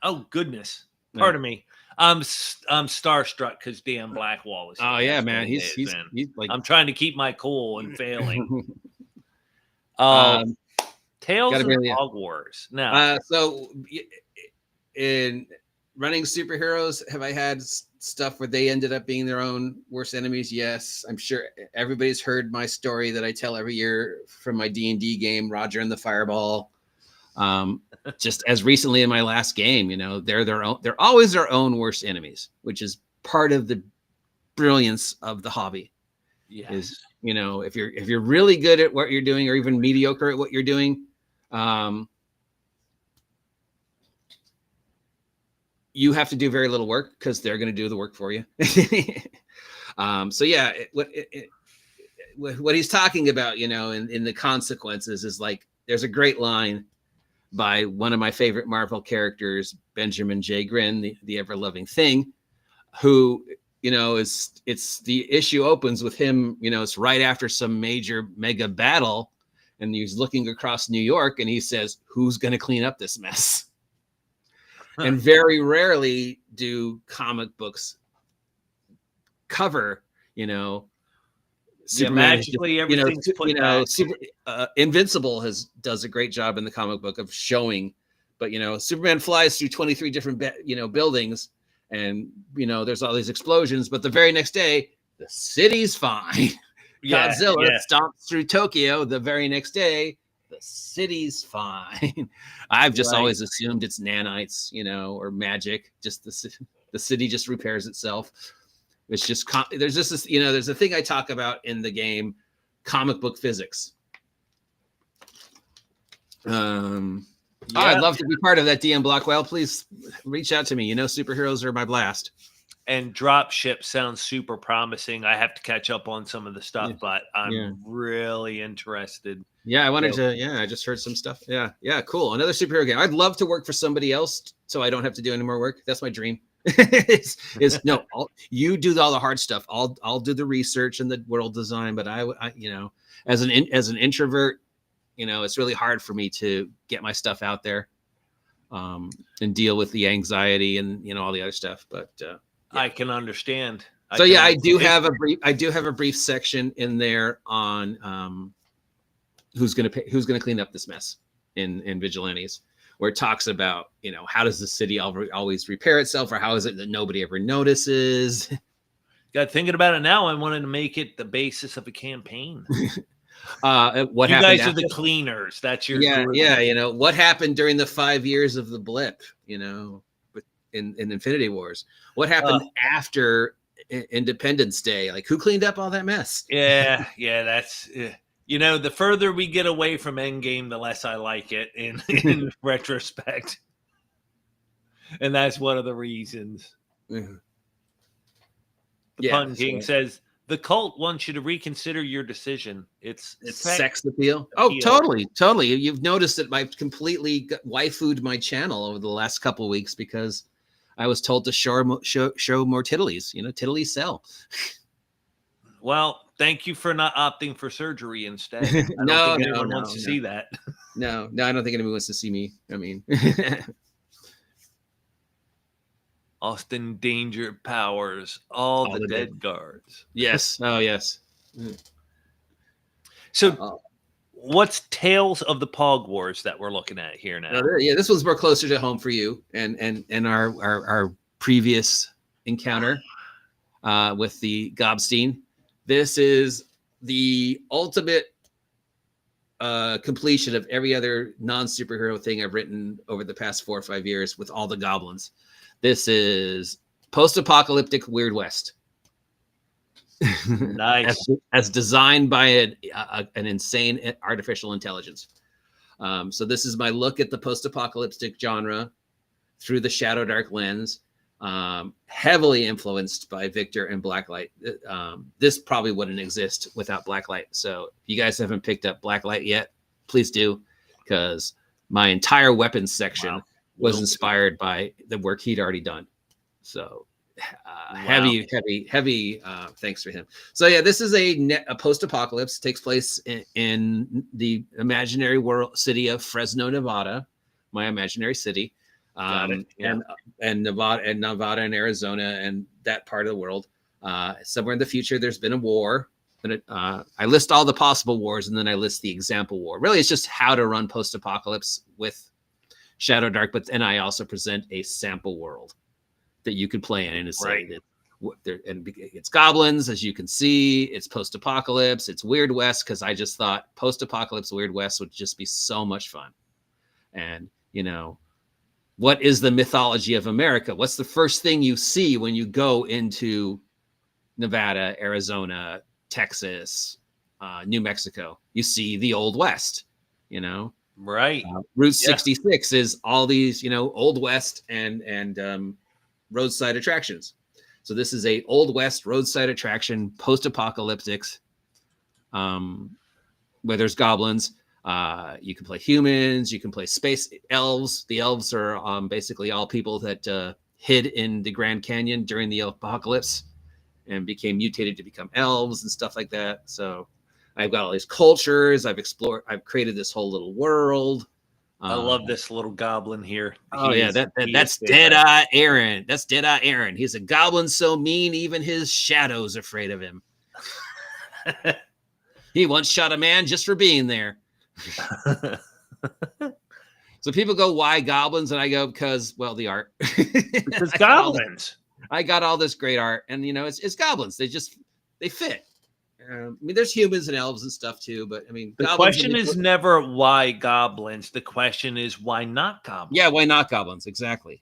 Oh goodness. Pardon me. I'm starstruck because Dan Blackwell is. Oh yeah, man. He's like. I'm trying to keep my cool and failing. Tales of Hogwarts. Now, so in running superheroes, have I had stuff where they ended up being their own worst enemies? Yes, I'm sure everybody's heard my story that I tell every year from my D&D game, Roger and the Fireball. Just as recently in my last game, they're always their own worst enemies, which is part of the brilliance of the hobby. Yes. Is if you're really good at what you're doing or even mediocre at what you're doing, you have to do very little work because they're going to do the work for you. So yeah, what he's talking about, in the consequences is like, there's a great line by one of my favorite Marvel characters, Benjamin J. Grin, the ever-loving Thing, who, it's the issue opens with him, it's right after some major mega battle, and he's looking across New York and he says, who's going to clean up this mess? Huh. And very rarely do comic books cover, Superman, magically everything's put back. Invincible does a great job in the comic book of showing, but Superman flies through 23 different buildings, and there's all these explosions, but the very next day the city's fine. Godzilla stomps through Tokyo. The very next day the city's fine. I've just always assumed it's nanites, or magic. Just the city just repairs itself. It's just there's just this, there's a thing I talk about in the game, comic book physics. I'd love to be part of that, DM Blackwell. Please reach out to me. Superheroes are my blast. And Dropship sounds super promising. I have to catch up on some of the stuff, but I'm really interested. Yeah, I wanted to. Yeah, I just heard some stuff. Yeah, cool. Another superhero game. I'd love to work for somebody else so I don't have to do any more work. That's my dream. You do all the hard stuff. I'll do the research and the world design. But I as an introvert, it's really hard for me to get my stuff out there, and deal with the anxiety and all the other stuff. But I can understand. I do have a brief section in there on who's going to clean up this mess in Vigilantes, where it talks about, how does the city always repair itself, or how is it that nobody ever notices? Thinking about it now, I wanted to make it the basis of a campaign. What you happened? Guys are the cleaners. That's your group. What happened during the 5 years of the blip? In Infinity Wars, what happened after Independence Day? Like, who cleaned up all that mess? That's. You know, the further we get away from Endgame, the less I like it in retrospect. And that's one of the reasons. Mhm. The Pun King says, the cult wants you to reconsider your decision. It's sex appeal. Oh, totally. You've noticed that I've completely waifu'd my channel over the last couple of weeks because I was told to show more titties. You know, titties sell. Well, thank you for not opting for surgery instead. I don't No, think anyone wants to see that. No, I don't think anyone wants to see me. I mean, Austin Danger Powers, all the dead guards. Yes. Oh, yes. So, what's Tales of the Pog Wars that we're looking at here now? Yeah, this one's more closer to home for you and our previous encounter with the Gobstein. This is the ultimate completion of every other non-superhero thing I've written over the past 4 or 5 years with all the goblins. This is post-apocalyptic Weird West. Nice. as designed by an insane artificial intelligence. So this is my look at the post-apocalyptic genre through the Shadow Dark lens, heavily influenced by Victor and Blacklight. This probably wouldn't exist without Blacklight. So if you guys haven't picked up Blacklight yet, please do, because my entire weapons section was inspired by the work he'd already done. So heavy thanks for him. So yeah, this is a post-apocalypse. Takes place in the imaginary world city of Fresno, Nevada, my imaginary city. And Nevada and Arizona and that part of the world. Somewhere in the future, there's been a war. And I list all the possible wars, and then I list the example war. Really, it's just how to run post-apocalypse with Shadow Dark, but then I also present a sample world that you could play in, and it's right. And it's goblins, as you can see. It's post-apocalypse. It's Weird West, because I just thought post-apocalypse Weird West would just be so much fun. And you know, what is the mythology of America? What's the first thing you see when you go into Nevada, Arizona, Texas, New Mexico? You see the Old West, you know? Right. Route 66 is all these, you know, Old West and roadside attractions. So this is a Old West roadside attraction, post-apocalyptics, where there's goblins. You can play humans, you can play space elves. The elves are basically all people that hid in the Grand Canyon during the apocalypse and became mutated to become elves and stuff like that. So I've got all these cultures. I've created this whole little world. I love this little goblin here. That's Deadeye Aaron. That's Deadeye Aaron. He's a goblin so mean, even his shadow's afraid of him. He once shot a man just for being there. So people go, why goblins? And I go, because, well, the art. Because goblins. I got all this great art, and you know, it's goblins. They fit. I mean, there's humans and elves and stuff too, but I mean, the question is never why goblins. The question is why not goblins. Yeah, why not goblins? Exactly.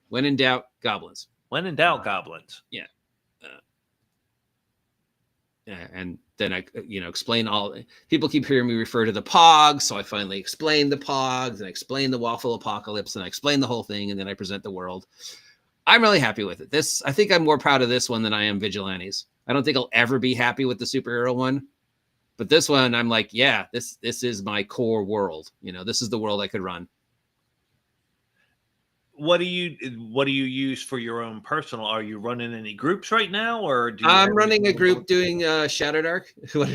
When in doubt, goblins. When in doubt, goblins. Yeah. And then I, you know, explain all. People keep hearing me refer to the Pogs, so I finally explain the Pogs and I explain the Waffle Apocalypse and I explain the whole thing, and then I present the world. I'm really happy with it. I think I'm more proud of this one than I am Vigilantes. I don't think I'll ever be happy with the superhero one, but this one, I'm like, yeah, this is my core world. You know, this is the world I could run. What do you use for your own personal? Are you running any groups right now, or I'm running a group doing Shadow Dark. What a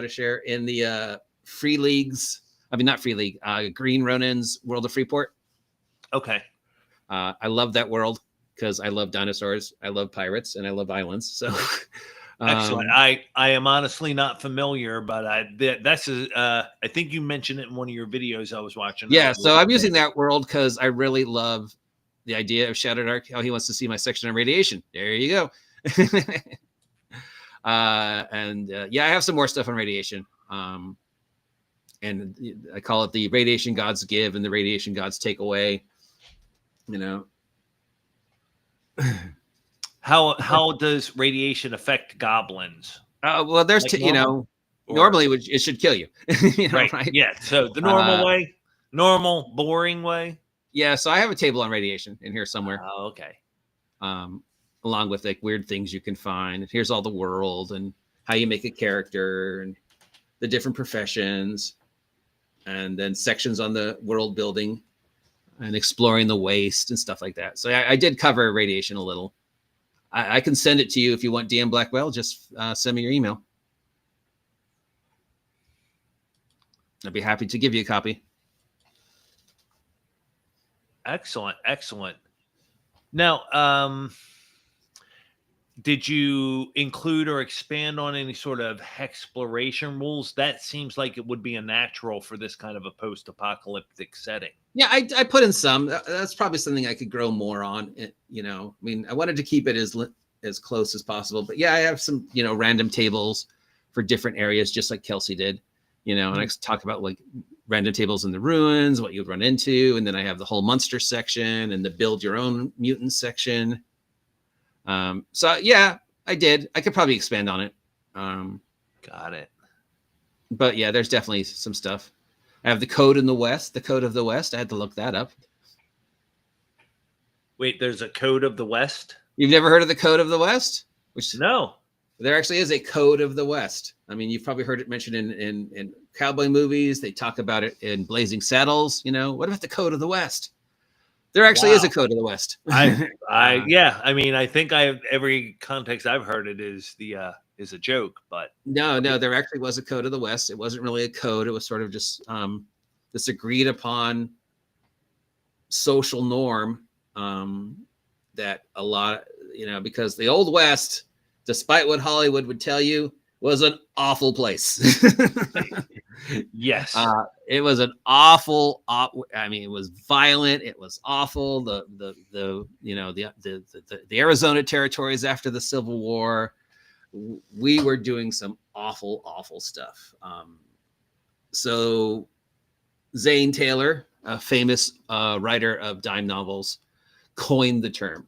share in the free leagues. I mean, not free league. Green Ronin's World of Freeport. Okay. I love that world because I love dinosaurs, I love pirates, and I love islands. So excellent. I am honestly not familiar, but I think you mentioned it in one of your videos I was watching. Yeah, so I'm using that world because I really love the idea of Shadow Dark. How he wants to see my section on radiation. There you go. Yeah, I have some more stuff on radiation. And I call it the radiation gods give and the radiation gods take away. You know. How does radiation affect goblins? Well, there's you know, Normally, it should kill you. Right. Right? Yeah. So the normal way, normal, boring way. Yeah. So I have a table on radiation in here somewhere. Oh, okay. Along with like weird things you can find. Here's all the world and how you make a character and the different professions, and then sections on the world building and exploring the waste and stuff like that. So I did cover radiation a little. I can send it to you if you want DM Blackwell. Just send me your email. I'd be happy to give you a copy. Excellent. Excellent. Now, did you include or expand on any sort of exploration rules? That seems like it would be a natural for this kind of a post-apocalyptic setting. Yeah, I put in some. That's probably something I could grow more on. You know, I mean, I wanted to keep it as close as possible. But yeah, I have some, you know, random tables for different areas, just like Kelsey did. You know, and I talk about like random tables in the ruins, what you'd run into, and then I have the whole monster section and the build your own mutant section. So yeah, I did. I could probably expand on it. Got it. But yeah, there's definitely some stuff. I have the code in the West, the code of the West. I had to look that up. Wait, there's a code of the West? You've never heard of the code of the West? No. There actually is a code of the West. I mean, you've probably heard it mentioned in cowboy movies. They talk about it in Blazing Saddles. You know, what about the code of the West? There actually is a code of the West. Yeah. I mean, I think every context I've heard it is a joke, but no, there actually was a code of the West. It wasn't really a code. It was sort of just this agreed upon social norm that a lot, you know, because the Old West, despite what Hollywood would tell you, was an awful place. Yes. It was an awful, I mean, it was violent. It was awful. The Arizona territories after the Civil War, we were doing some awful stuff. So Zane Taylor, a famous writer of dime novels, coined the term.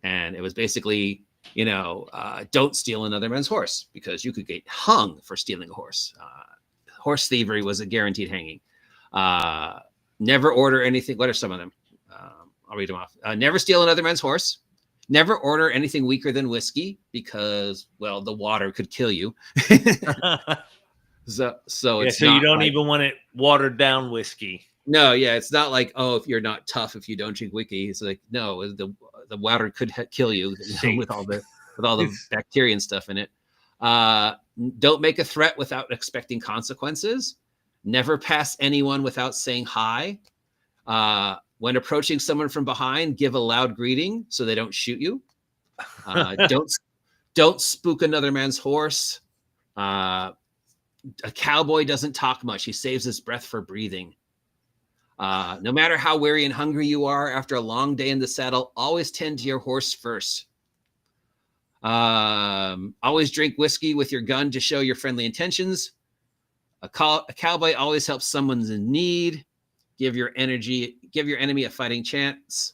And it was basically, you know, don't steal another man's horse, because you could get hung for stealing a horse. Horse thievery was a guaranteed hanging. Never order anything. What are some of them? I'll read them off. Never steal another man's horse. Never order anything weaker than whiskey, because, well, the water could kill you. So it's so you don't even want it watered down whiskey. No, yeah, it's not like, oh, if you're not tough if you don't drink whiskey. It's like, no, the water could kill you, with all the bacteria and stuff in it. Don't make a threat without expecting consequences. Never pass anyone without saying hi. When approaching someone from behind, give a loud greeting so they don't shoot you. Don't spook another man's horse. A cowboy doesn't talk much. He saves his breath for breathing. No matter how weary and hungry you are after a long day in the saddle, always tend to your horse first. Always drink whiskey with your gun to show your friendly intentions. A cowboy always helps someone in need. Give your enemy a fighting chance.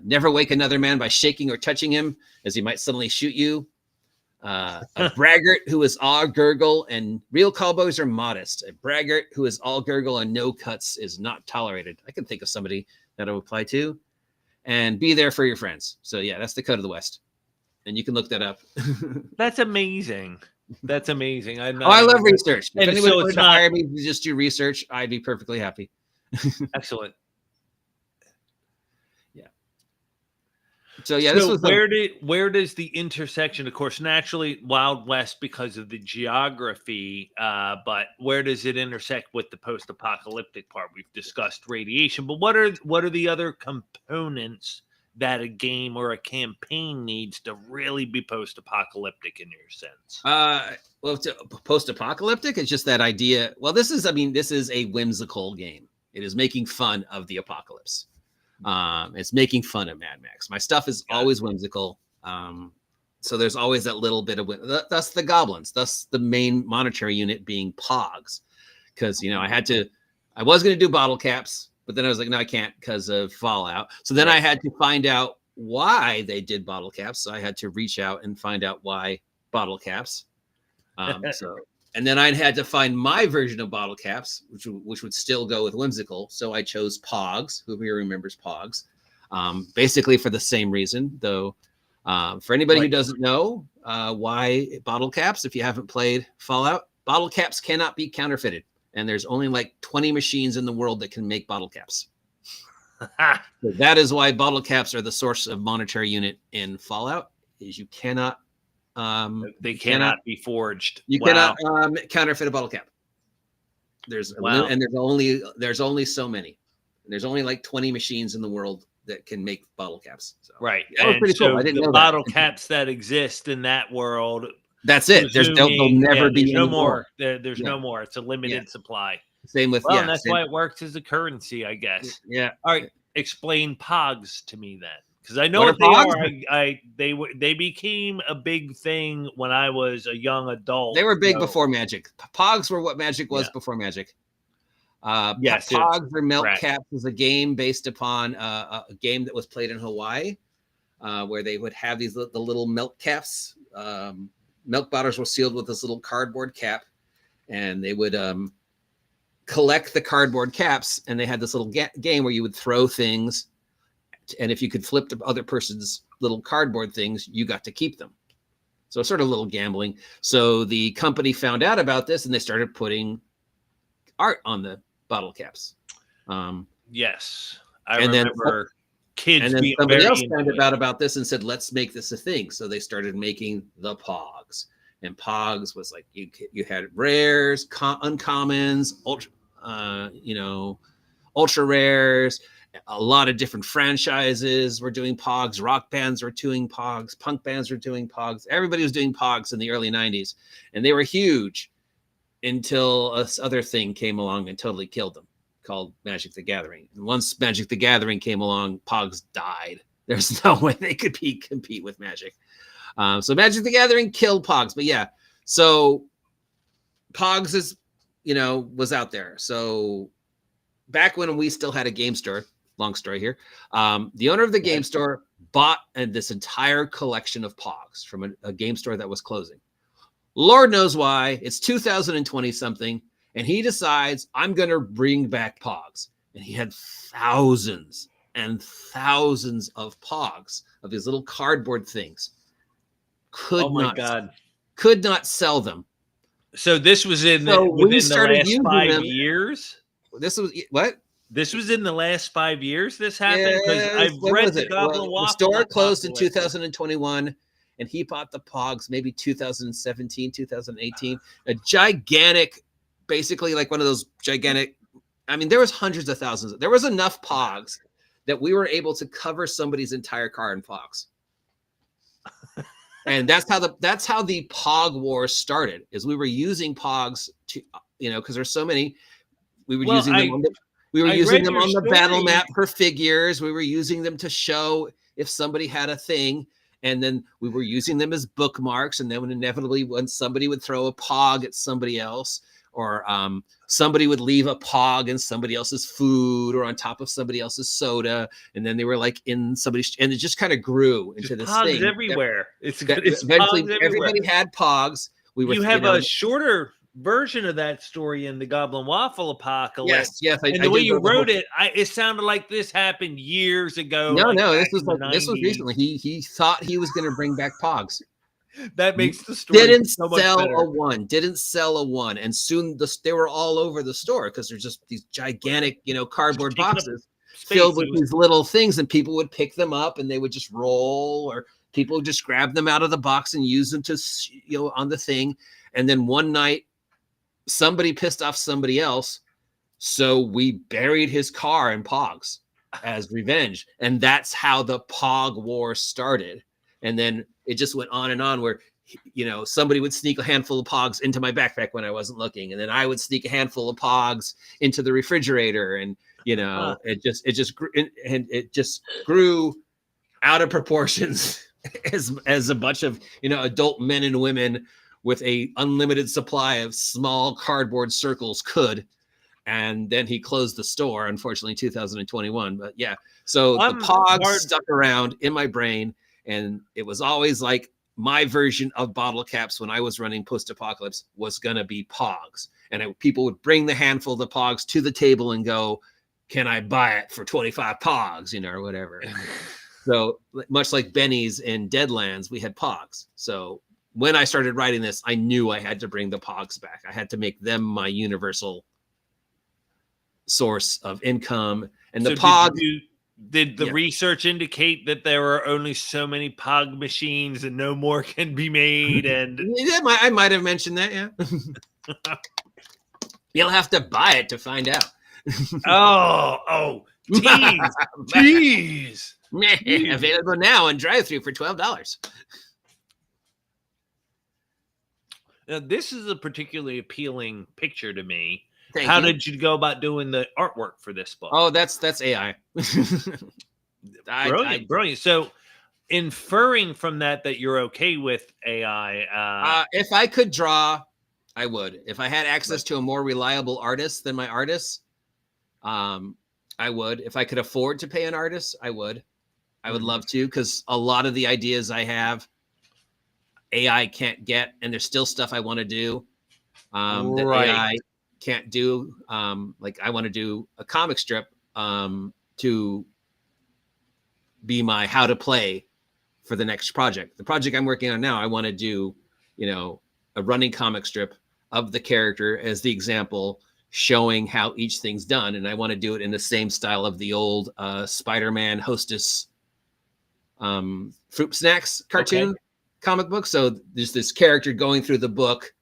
Never wake another man by shaking or touching him, as he might suddenly shoot you. A braggart who is all gurgle, and real cowboys are modest. A braggart who is all gurgle and no cuts is not tolerated. I can think of somebody that I would apply to. And be there for your friends. So yeah, that's the code of the West. And you can look that up. That's amazing. That's amazing. I love research. If anyone so would hire me to just do research, I'd be perfectly happy. Excellent. Yeah. So yeah, this was where does the intersection, of course, naturally Wild West because of the geography, but where does it intersect with the post-apocalyptic part? We've discussed radiation, but what are the other components that a game or a campaign needs to really be post-apocalyptic in your sense? Well, post-apocalyptic, it's just that idea. Well, this is a whimsical game. It is making fun of the apocalypse. It's making fun of Mad Max. My stuff is always whimsical. So there's always that little bit of thus the goblins, thus the main monetary unit being pogs. Because, you know, I was going to do bottle caps, but then I was like, no, I can't because of Fallout. So then I had to find out why they did bottle caps. So I had to reach out and find out why bottle caps. And then I had to find my version of bottle caps, which would still go with whimsical. So I chose Pogs. Who here remembers Pogs? Basically for the same reason, though. For anybody who doesn't know why bottle caps, if you haven't played Fallout, bottle caps cannot be counterfeited. And there's only like 20 machines in the world that can make bottle caps. So that is why bottle caps are the source of monetary unit in Fallout, is you cannot they cannot be forged. You cannot counterfeit a bottle cap. There's only so many. There's only like 20 machines in the world that can make bottle caps. So, right. That was pretty cool. I didn't know bottle that. caps that exist in that world. That's it. There'll never be no any more. There's no more. It's a limited supply. Same with and that's why it works as a currency, I guess. Yeah. All right. Explain Pogs to me then, because I know what they are. They became a big thing when I was a young adult. They were big before Magic. Pogs were what Magic was before Magic. Yes, Pogs or Milk Caps was a game based upon a game that was played in Hawaii, where they would have the little milk caps. Milk bottles were sealed with this little cardboard cap, and they would collect the cardboard caps, and they had this little game where you would throw things, and if you could flip the other person's little cardboard things, you got to keep them. So sort of a little gambling. So the company found out about this, and they started putting art on the bottle caps. Yes, I remember kids. And then somebody else found out about this and said, "Let's make this a thing." So they started making the Pogs, and Pogs was like you had rares, uncommons, ultra rares. A lot of different franchises were doing Pogs. Rock bands were doing Pogs. Punk bands were doing Pogs. Everybody was doing Pogs in the early 90s, and they were huge until this other thing came along and totally killed them, called Magic the Gathering. And once Magic the Gathering came along, Pogs died. There's no way they could compete with Magic. So Magic the Gathering killed Pogs. But yeah, so Pogs was out there. So back when we still had a game store, long story here, the owner of the game store bought this entire collection of Pogs from a game store that was closing. Lord knows why. It's 2020 something. And he decides, I'm going to bring back Pogs. And he had thousands and thousands of Pogs, of these little cardboard things. Could not sell them. So this was within the last 5 years? This was what? This was in the last 5 years this happened? Because I've read the Goblin Waffle. The store closed in 2021. And he bought the Pogs maybe 2017, 2018. A gigantic, basically like one of those gigantic, there was hundreds of thousands. There was enough Pogs that we were able to cover somebody's entire car in Pogs. And that's how the Pog War started, is we were using Pogs to, because there's so many, we were using them on the battle map for figures. We were using them to show if somebody had a thing. And then we were using them as bookmarks. And then inevitably, when somebody would throw a Pog at somebody else, or somebody would leave a Pog in somebody else's food or on top of somebody else's soda, and then they were like in somebody's, and it just kind of grew into this Pogs thing. Everywhere. Eventually, everybody had Pogs. You have a shorter version of that story in the Goblin Waffle Apocalypse. Yes. And the way you wrote it, it sounded like this happened years ago. No, this was recently. He thought he was going to bring back Pogs. That makes the story didn't so much sell better. Didn't sell a one, and soon they were all over the store because there's just these gigantic, cardboard boxes filled with these little things, and people would pick them up and they would just roll, or people would just grab them out of the box and use them to, on the thing. And then one night, somebody pissed off somebody else, so we buried his car in Pogs as revenge, and that's how the Pog War started. And then it just went on and on, where somebody would sneak a handful of Pogs into my backpack when I wasn't looking, and then I would sneak a handful of Pogs into the refrigerator, and it just grew out of proportions as a bunch of adult men and women with a unlimited supply of small cardboard circles could. And then he closed the store, unfortunately, 2021. But yeah, so the Pogs stuck around in my brain, and it was always like my version of bottle caps when I was running post-apocalypse was going to be pogs. And people would bring the handful of the pogs to the table and go, can I buy it for 25 pogs, or whatever. So much like Benny's in Deadlands, we had pogs. So when I started writing this, I knew I had to bring the pogs back. I had to make them my universal source of income. And the pogs... Did the research indicate that there are only so many Pog machines and no more can be made? And I might have mentioned that, yeah. You'll have to buy it to find out. Tease. Available now on drive-thru for $12. Now, this is a particularly appealing picture to me. How did you go about doing the artwork for this book? Oh, that's AI. Brilliant. So, inferring from that you're okay with AI. If I could draw, I would. If I had access to a more reliable artist than my artists, I would. If I could afford to pay an artist, I would. I would love to, because a lot of the ideas I have, AI can't get, and there's still stuff I want to do that AI can't do. Like I want to do a comic strip to be my how to play for the next project. The project I'm working on now, I want to do, a running comic strip of the character as the example, showing how each thing's done. And I want to do it in the same style of the old Spider-Man Hostess Fruit Snacks cartoon comic book. So there's this character going through the book,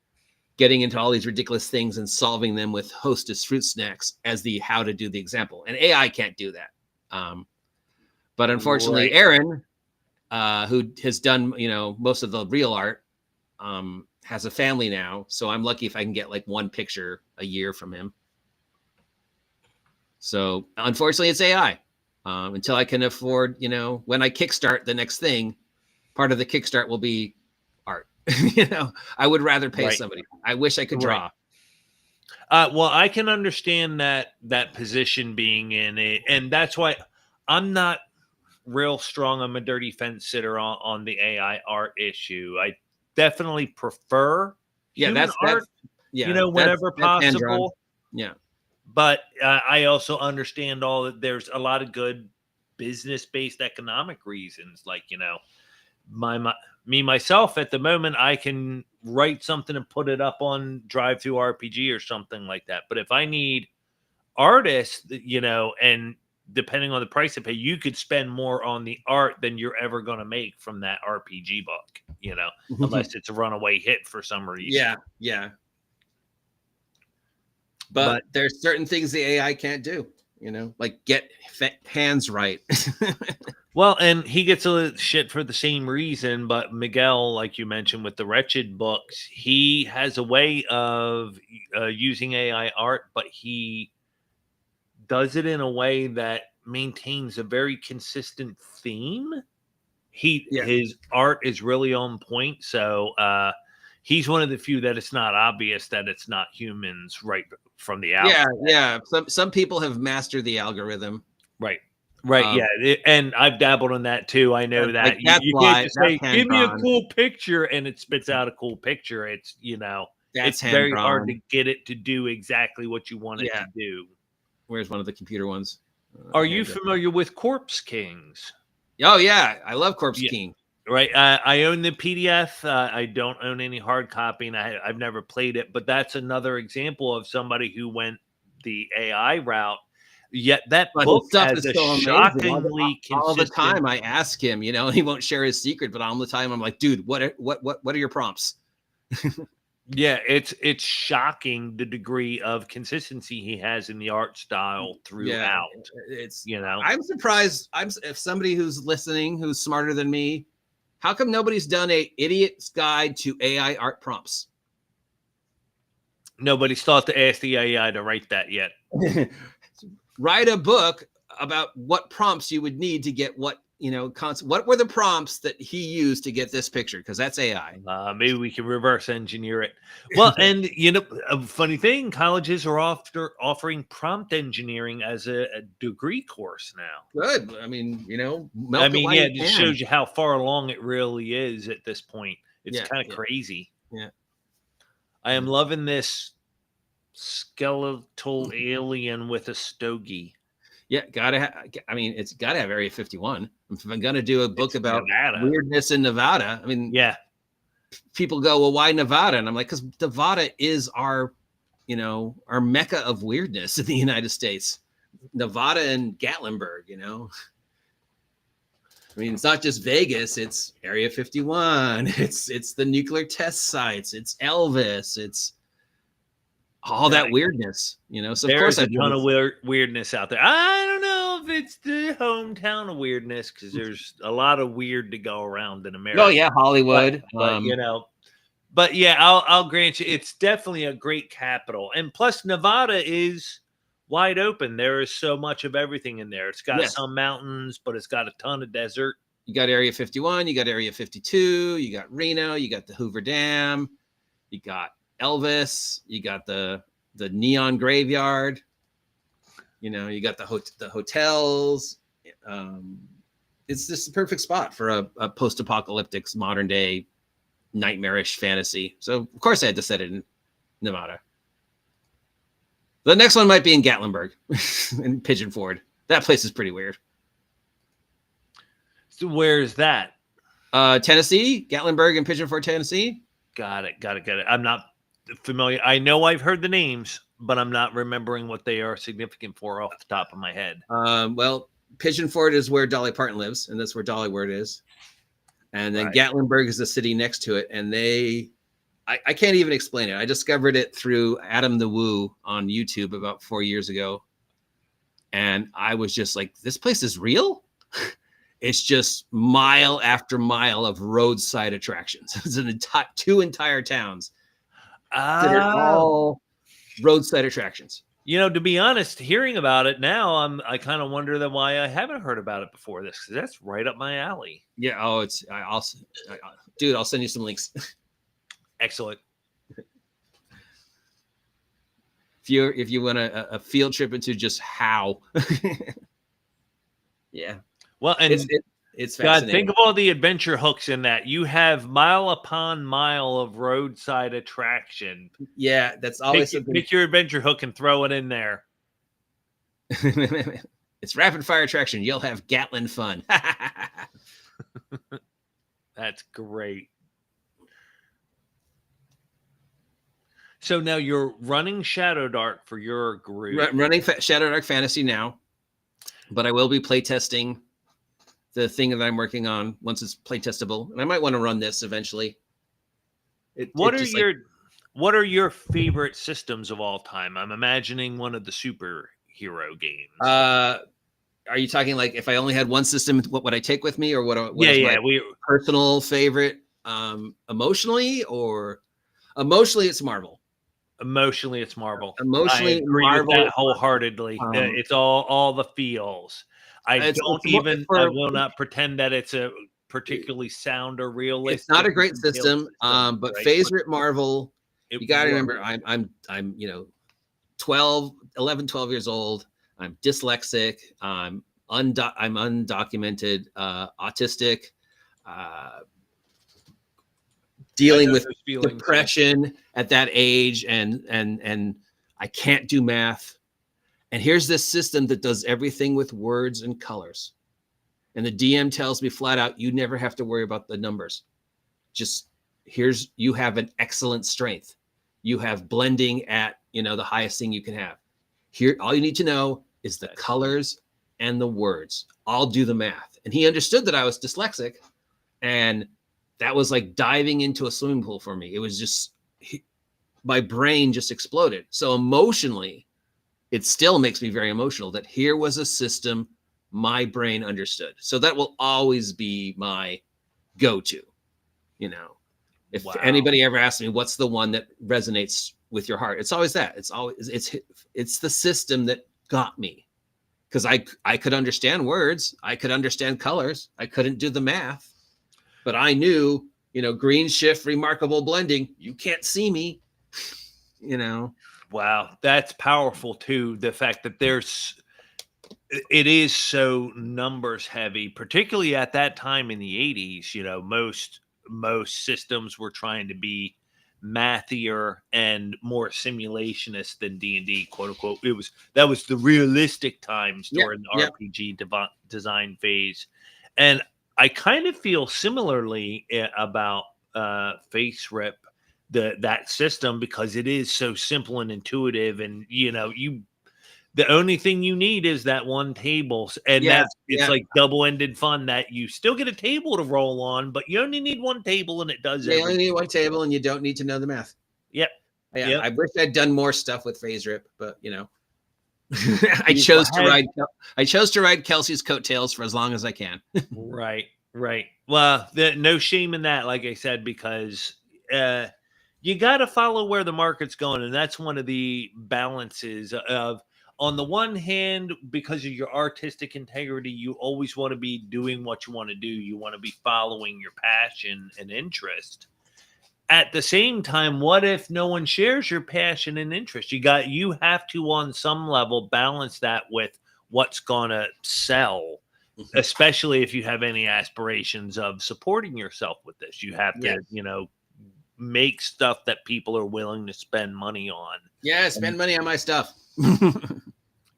getting into all these ridiculous things and solving them with Hostess fruit snacks as the how to do the example. And AI can't do that. But unfortunately, Aaron, who has done, most of the real art, has a family now. So I'm lucky if I can get like one picture a year from him. So unfortunately, it's AI. Until I can afford, when I kickstart the next thing, part of the kickstart will be art. I would rather pay somebody. I wish I could draw. Well, I can understand that position being in it, and that's why I'm not real strong. I'm a dirty fence sitter on the AI art issue. I definitely prefer human art. Whenever possible. Yeah, but I also understand that there's a lot of good business-based economic reasons, like myself at the moment, I can write something and put it up on drive-thru RPG or something like that. But if I need artists, and depending on the price I pay, you could spend more on the art than you're ever going to make from that RPG book, unless it's a runaway hit for some reason. Yeah. But there's certain things the AI can't do, like get hands right. Well, and he gets a shit for the same reason, but Miguel, like you mentioned with the Wretched books, he has a way of using AI art, but he does it in a way that maintains a very consistent theme. His art is really on point, so he's one of the few that it's not obvious that it's not humans right from the outset. Yeah. Some people have mastered the algorithm. Right. And I've dabbled in that too. I know that you can't just say, give me a cool picture, and it spits out a cool picture. It's, it's very hard to get it to do exactly what you want it to do. Where's one of the computer ones? Are you familiar with Corpse Kings? Oh, yeah. I love Corpse King. Right. I own the PDF. I don't own any hard copy, and I've never played it. But that's another example of somebody who went the AI route. Yet that book has a shockingly consistent... All the time I ask him, and he won't share his secret. But all the time I'm like, dude, what are your prompts? Yeah, it's shocking the degree of consistency he has in the art style throughout. It's I'm surprised. If somebody who's listening who's smarter than me, how come nobody's done a idiot's guide to AI art prompts? Nobody's thought to ask the AI to write that yet. Write a book about what prompts you would need to get what what were the prompts that he used to get this picture? Because that's AI. Maybe we can reverse engineer it. Well, and a funny thing, colleges are offering prompt engineering as a degree course now. Good. I mean, It just shows you how far along it really is at this point. It's kind of crazy. Yeah. I am loving this skeletal alien with a stogie. Yeah, it's gotta have Area 51. If I'm gonna do a book about Nevada. Weirdness in Nevada, I mean, yeah, people go, well, why Nevada? And I'm like, because Nevada is our mecca of weirdness in the United States. Nevada and Gatlinburg, I mean, it's not just Vegas, it's Area 51, it's the nuclear test sites, it's Elvis, it's all that weirdness, So there's a ton of weirdness out there. I don't know if it's the hometown of weirdness, because there's a lot of weird to go around in America. Oh yeah, Hollywood. But yeah, I'll grant you, it's definitely a great capital. And plus, Nevada is wide open. There is so much of everything in there. It's got some mountains, but it's got a ton of desert. You got Area 51, you got Area 52, you got Reno, you got the Hoover Dam, you got Elvis, you got the neon graveyard, you got the hotels. It's just the perfect spot for a post-apocalyptic modern day nightmarish fantasy. So of course I had to set it in Nevada. The next one might be in Gatlinburg in Pigeon Forge. That place is pretty weird. So where's that? Tennessee, Gatlinburg and Pigeon Forge, Tennessee. Got it. I'm not familiar. I know I've heard the names, but I'm not remembering what they are significant for off the top of my head. Well, Pigeon Forge is where Dolly Parton lives, and that's where Dollywood is. And then Gatlinburg is the city next to it, and I can't even explain it. I discovered it through Adam the Woo on YouTube about 4 years ago. And I was just like, this place is real? It's just mile after mile of roadside attractions. It's two entire towns that are all roadside attractions. To be honest, hearing about it now, I kind of wonder then why I haven't heard about it before this, because that's right up my alley. Yeah. Oh, I'll send you some links. Excellent. If you want a field trip into just how. Yeah. Well, and it's God, think of all the adventure hooks in that. You have mile upon mile of roadside attraction. Yeah, that's always pick your adventure hook and throw it in there. It's rapid fire attraction. You'll have Gatlin fun. That's great. So now you're running Shadow Dark for your group. Running Shadow Dark Fantasy now, but I will be playtesting the thing that I'm working on once it's playtestable, and I might want to run this eventually. What are your favorite systems of all time? I'm imagining one of the superhero games. Are you talking like if I only had one system, what would I take with me, or what is my personal favorite? Emotionally, it's Marvel. Emotionally, it's Marvel. Emotionally, I agree Marvel with that wholeheartedly. It's all the feels. I will not pretend that it's a particularly sound or realistic. It's not a great system, but favorite Marvel. You got to remember, I'm 12 years old. I'm dyslexic. I'm undocumented, autistic, dealing with depression at that age, and I can't do math. And here's this system that does everything with words and colors. And the DM tells me flat out, you never have to worry about the numbers. Just you have an excellent strength. You have blending at, the highest thing you can have. Here, all you need to know is the colors and the words. I'll do the math. And he understood that I was dyslexic, and that was like diving into a swimming pool for me. It was just, my brain just exploded. So emotionally, it still makes me very emotional that here was a system my brain understood. So that will always be my go-to. If anybody ever asks me, what's the one that resonates with your heart? It's always that. It's the system that got me. because I could understand words, I could understand colors, I couldn't do the math, but I knew, green shift, remarkable blending. You can't see me, Wow, that's powerful too. The fact that it is so numbers heavy, particularly at that time in the 80s. Most systems were trying to be mathier and more simulationist than D&D, quote unquote. That was the realistic times during the RPG design phase. And I kind of feel similarly about Face Rip, that system, because it is so simple and intuitive, and the only thing you need is that one table, and it's like double-ended fun that you still get a table to roll on, but you only need one table and it does everything. You only need one table and you don't need to know the math. Yep. Yeah. I wish I'd done more stuff with Phase Rip, but I chose to ride Kelsey's coattails for as long as I can. Right. Well, no shame in that, like I said, because you got to follow where the market's going, and that's one of the balances of, on the one hand, because of your artistic integrity, you always want to be doing what you want to do. You want to be following your passion and interest. At the same time, what if no one shares your passion and interest? You have to, on some level, balance that with what's going to sell, especially if you have any aspirations of supporting yourself with this. You have to, make stuff that people are willing to spend money on. Yeah, spend money on my stuff.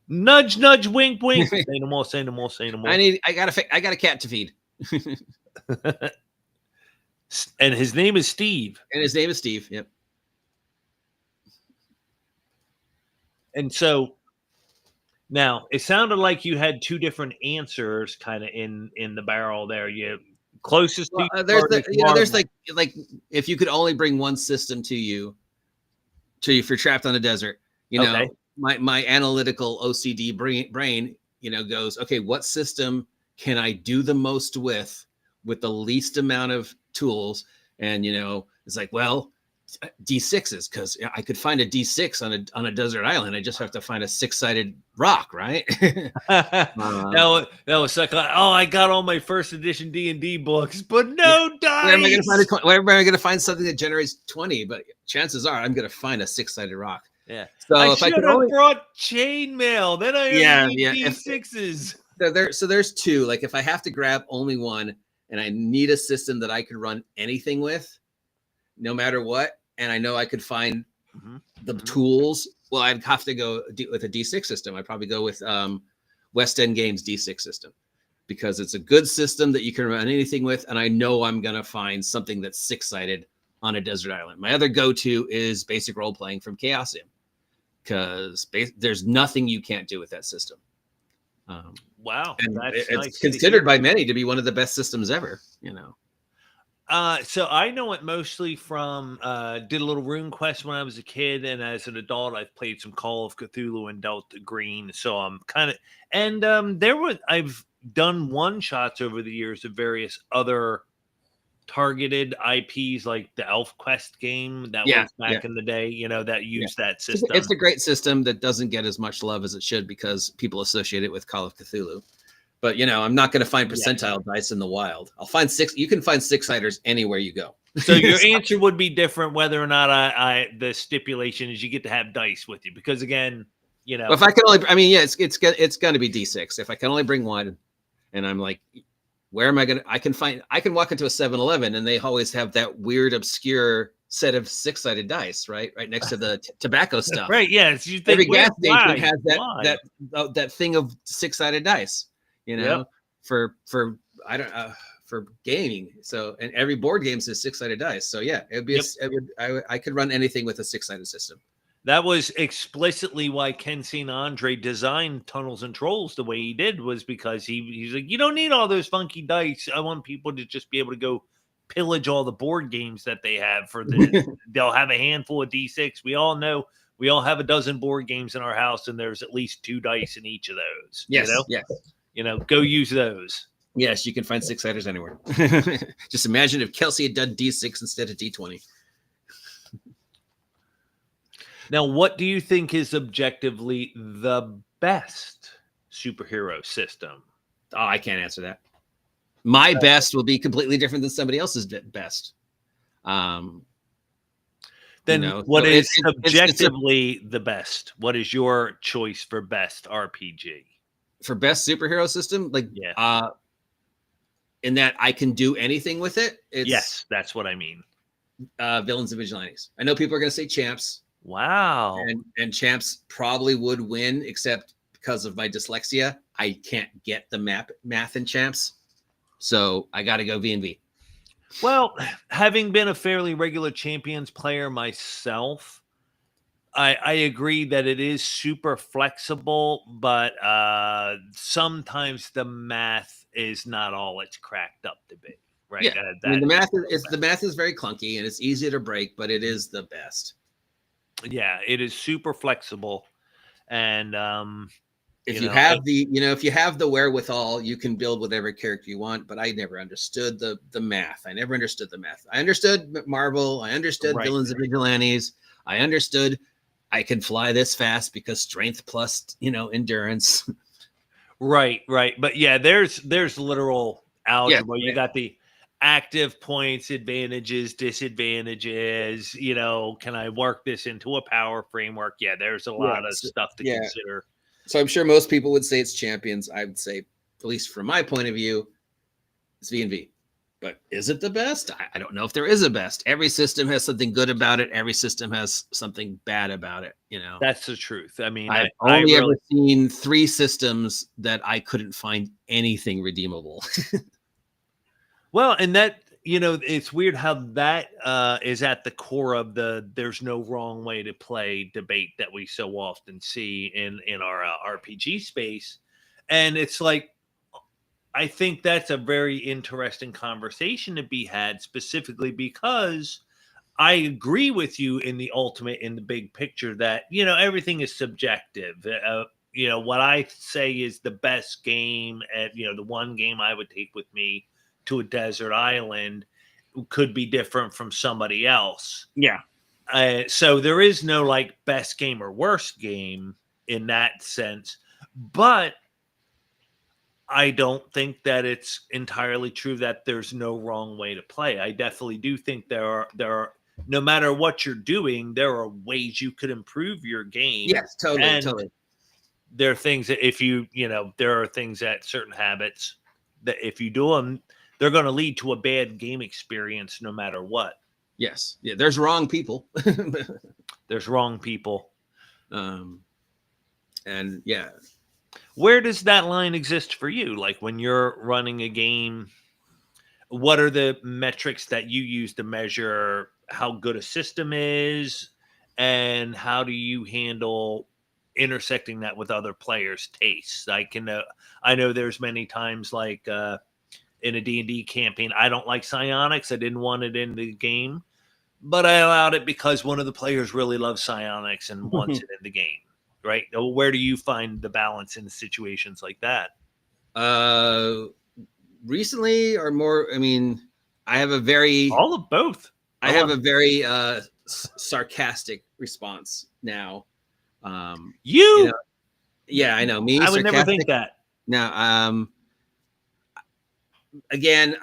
Nudge, nudge, wink, wink. Say no more, say no more, say no more. I got a cat to feed. And his name is Steve. Yep. And so now it sounded like you had two different answers kind of in the barrel there. You closest to there's like if you could only bring one system to you if you're trapped on a desert, okay. My analytical OCD brain, goes, okay, what system can I do the most with the least amount of tools? And, it's like, well, D6s, because I could find a D6 on a desert island. I just have to find a 6-sided rock, right? That was like, I got all my first edition D&D books, but no dice. Where am I going to find something that generates 20? But chances are I'm going to find a 6-sided rock. Yeah. So I should have brought chainmail. Then I need D6s. So there's two. Like if I have to grab only one and I need a system that I can run anything with, no matter what, and I know I could find the tools, well, I'd have to go with a D6 system. I'd probably go with West End Games D6 system, because it's a good system that you can run anything with, and I know I'm going to find something that's 6-sided on a desert island. My other go-to is basic role-playing from Chaosium, because there's nothing you can't do with that system. Wow. And it's considered by many to be one of the best systems ever, So I know it mostly from did a little RuneQuest when I was a kid, and as an adult I've played some Call of Cthulhu and Delta Green. So I'm kind of, and I've done one-shots over the years of various other targeted IPs, like the ElfQuest game that was back in the day, that used that system. It's a great system that doesn't get as much love as it should because people associate it with Call of Cthulhu. But I'm not going to find percentile dice in the wild. I'll find 6. You can find 6-siders anywhere you go. So your answer would be different whether or not the stipulation is you get to have dice with you, because again, if I can only, it's going to be D6. If I can only bring one, and I'm like, where am I going to? I can walk into a 7-Eleven and they always have that weird, obscure set of 6-sided dice, right next to the tobacco stuff. Right. Yes. You think every gas station has that thing of 6-sided dice. For gaming. So, and every board game says 6-sided dice. So yeah, it'd be I could run anything with a 6-sided system. That was explicitly why Ken St. Andre designed Tunnels and Trolls the way he did, was because he's like, you don't need all those funky dice. I want people to just be able to go pillage all the board games that they have they'll have a handful of D6. We all know we all have a dozen board games in our house, and there's at least 2 dice in each of those. Yes. Yes. Go use those. Yes, you can find 6-siders anywhere. Just imagine if Kelsey had done D6 instead of D20. Now, what do you think is objectively the best superhero system? Oh, I can't answer that. My best will be completely different than somebody else's best. Then what so is it's subjectively the best? What is your choice for best RPG? For best superhero system? Like, Yeah. In that I can do anything with it. Yes, that's what I mean. Villains and vigilantes. I know people are going to say champs. Wow. And champs probably would win, except because of my dyslexia, I can't get the math in champs. So I got to go V&V. Well, having been a fairly regular Champions player myself, I agree that it is super flexible, but sometimes the math is not all it's cracked up to be. Right? Yeah, I mean, the math is very clunky and it's easy to break, but it is the best. Yeah, it is super flexible, and if you have the wherewithal, you can build whatever character you want. But I never understood the math. I never understood the math. I understood Marvel. I understood villains and vigilantes. I understood I can fly this fast because strength plus endurance. Right. But yeah, there's literal algebra. Yeah, you got the active points, advantages, disadvantages. Can I work this into a power framework? Yeah, there's a lot of stuff to consider. So I'm sure most people would say it's champions. I would say, at least from my point of view, it's V&V. But is it the best? I don't know if there is a best. Every system has something good about it. Every system has something bad about it. That's the truth. I mean, I've only ever seen 3 systems that I couldn't find anything redeemable. Well, and that, it's weird how that is at the core of the there's no wrong way to play debate that we so often see in our RPG space. And it's like, I think that's a very interesting conversation to be had, specifically because I agree with you in the big picture that, everything is subjective. What I say is the best game at, the one game I would take with me to a desert island could be different from somebody else. Yeah. So there is no like best game or worst game in that sense, but I don't think that it's entirely true that there's no wrong way to play. I definitely do think there are no matter what you're doing, there are ways you could improve your game. Yes, totally. There are things that there are things that certain habits that if you do them, they're going to lead to a bad game experience no matter what. Yes. Yeah. There's wrong people. There's wrong people. And yeah. Where does that line exist for you? Like when you're running a game, what are the metrics that you use to measure how good a system is? And how do you handle intersecting that with other players' tastes? I know there's many times like, in a D&D campaign, I don't like psionics. I didn't want it in the game, but I allowed it because one of the players really loves psionics and wants it in the game, right? Where do you find the balance in situations like that? Recently or more, I mean, I have a very... All of both. I have a very sarcastic response now. Yeah, I know. Me, I would never think that. Now, again,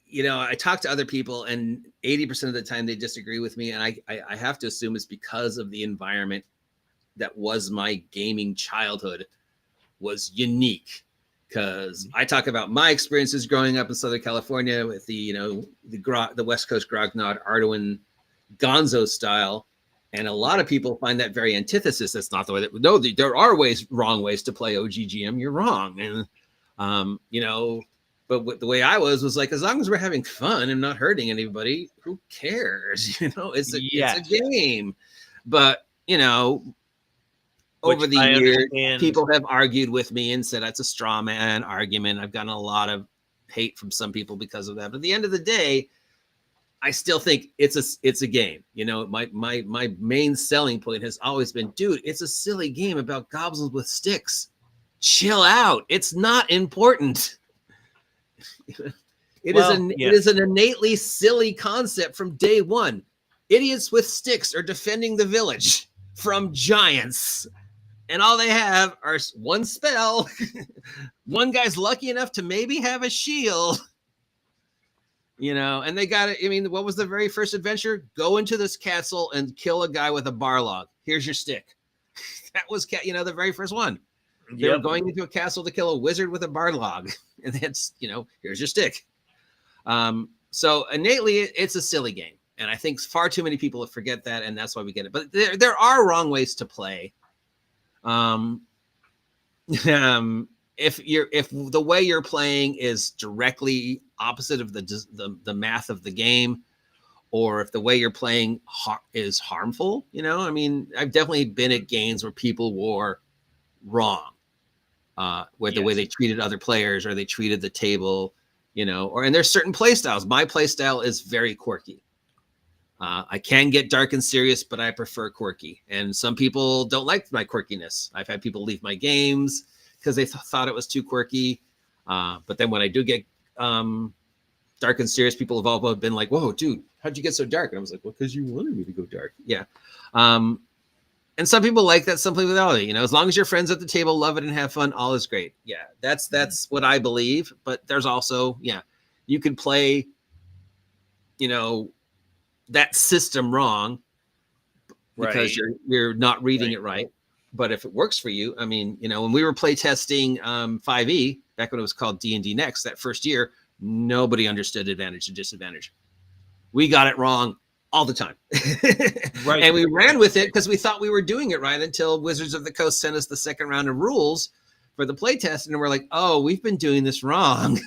I talk to other people and 80% of the time they disagree with me. And I have to assume it's because of the environment that was my gaming childhood was unique. Because I talk about my experiences growing up in Southern California with the West Coast Grognard, Arduin, Gonzo style. And a lot of people find that very antithesis. That's not the way there are wrong ways to play OGGM. You're wrong. And, but the way I was like, as long as we're having fun and not hurting anybody, who cares? It's a game. But, over the years, people have argued with me and said that's a straw man argument. I've gotten a lot of hate from some people because of that. But at the end of the day, I still think it's a game. My main selling point has always been, dude, it's a silly game about goblins with sticks. Chill out. It's not important. It is an innately silly concept from day one. Idiots with sticks are defending the village from giants. and all they have are one spell. One guy's lucky enough to maybe have a shield, and they got it. I mean, what was the very first adventure? Go into this castle and kill a guy with a bar log. Here's your stick. That was, the very first one. They were going into a castle to kill a wizard with a bar log, and that's, here's your stick. So innately, it's a silly game, and I think far too many people forget that, and that's why we get it. But there are wrong ways to play. If the way you're playing is directly opposite of the math of the game, or if the way you're playing is harmful, I mean, I've definitely been at games where people were wrong, with the way they treated other players or they treated the table, and there's certain play styles. My play style is very quirky. I can get dark and serious, but I prefer quirky. And some people don't like my quirkiness. I've had people leave my games because they thought it was too quirky. But then when I do get dark and serious, people have all been like, whoa, dude, how'd you get so dark? And I was like, well, because you wanted me to go dark. Yeah. And some people like that, some people don't. As long as your friends at the table love it and have fun, all is great. Yeah, that's what I believe. But there's also, you can play, that system wrong because you're not reading it right. But if it works for you, I mean, when we were play testing 5e back when it was called D&D Next, that first year, nobody understood advantage and disadvantage. We got it wrong all the time. And we ran with it because we thought we were doing it right until Wizards of the Coast sent us the second round of rules for the play test. And we're like, oh, we've been doing this wrong.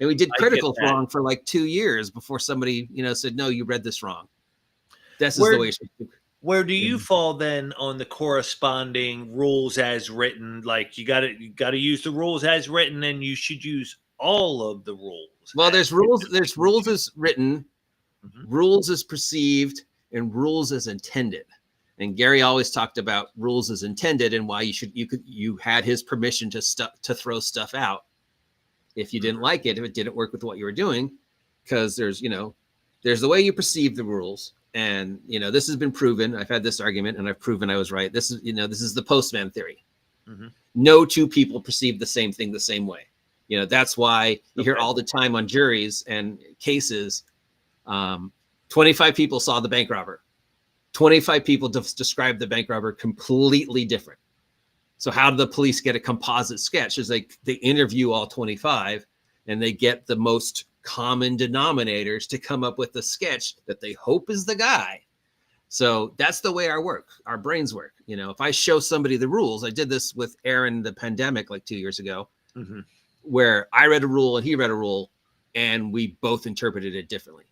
And we did criticals wrong for like 2 years before somebody, said, no, you read this wrong. This is the way you're supposed to. Where do you fall then on the corresponding rules as written? Like you got to use the rules as written, and you should use all of the rules. Well, there's rules. There's rules as written, rules as perceived, and rules as intended. And Gary always talked about rules as intended and why you had his permission to throw stuff out if you didn't like it, if it didn't work with what you were doing, because there's the way you perceive the rules. And, this has been proven. I've had this argument and I've proven I was right. This is the postman theory. No two people perceive the same thing the same way. That's why you hear all the time on juries and cases, 25 people saw the bank robber. 25 people described the bank robber completely different. So how do the police get a composite sketch? Is they interview all 25 and they get the most common denominators to come up with the sketch that they hope is the guy. So that's the way our brains work. If I show somebody the rules, I did this with Aaron, the pandemic, like 2 years ago, where I read a rule and he read a rule and we both interpreted it differently.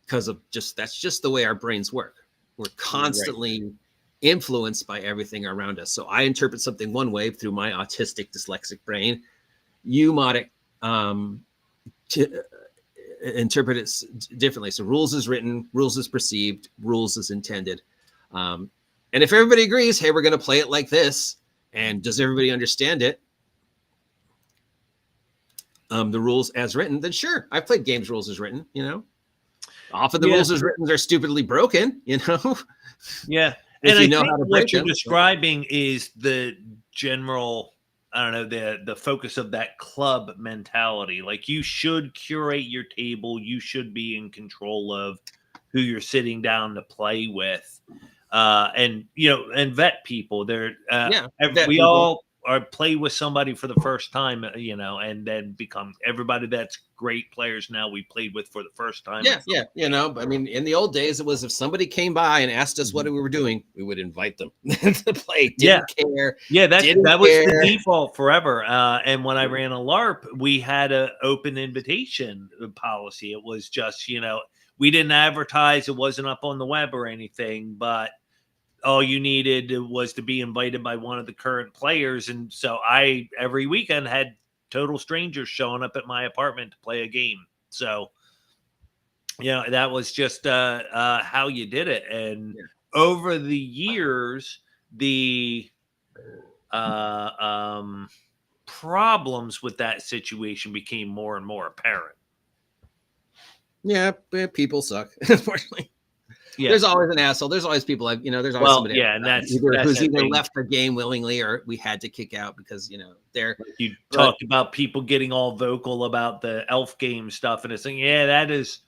Because of that's just the way our brains work. We're constantly influenced by everything around us. So I interpret something one way through my autistic dyslexic brain. You might interpret it differently. So rules is written, rules is perceived, rules is intended. And if everybody agrees, hey, we're going to play it like this, and does everybody understand it? The rules as written, then sure, I've played games rules as written, Often the rules as written are stupidly broken, Yeah. And I think what you're describing is the general, I don't know, the focus of that club mentality. Like you should curate your table. You should be in control of who you're sitting down to play with. And vet people. We all play with somebody for the first time, and then become everybody that's great players now we played with for the first time. Yeah. I mean, in the old days, it was if somebody came by and asked us what we were doing, we would invite them to play. Didn't care. Yeah, that was the default forever. And when I ran a LARP, we had an open invitation policy. It was just, we didn't advertise. It wasn't up on the web or anything, but all you needed was to be invited by one of the current players. And so I, every weekend, had total strangers showing up at my apartment to play a game. So, that was just how you did it. And over the years, the problems with that situation became more and more apparent. Yeah, people suck, unfortunately. Yeah. There's always an asshole. There's always people like, there's always somebody and that's who's that either thing. left the game willingly or we had to kick out because, they're. You talked about people getting all vocal about the elf game stuff, and it's like, that is.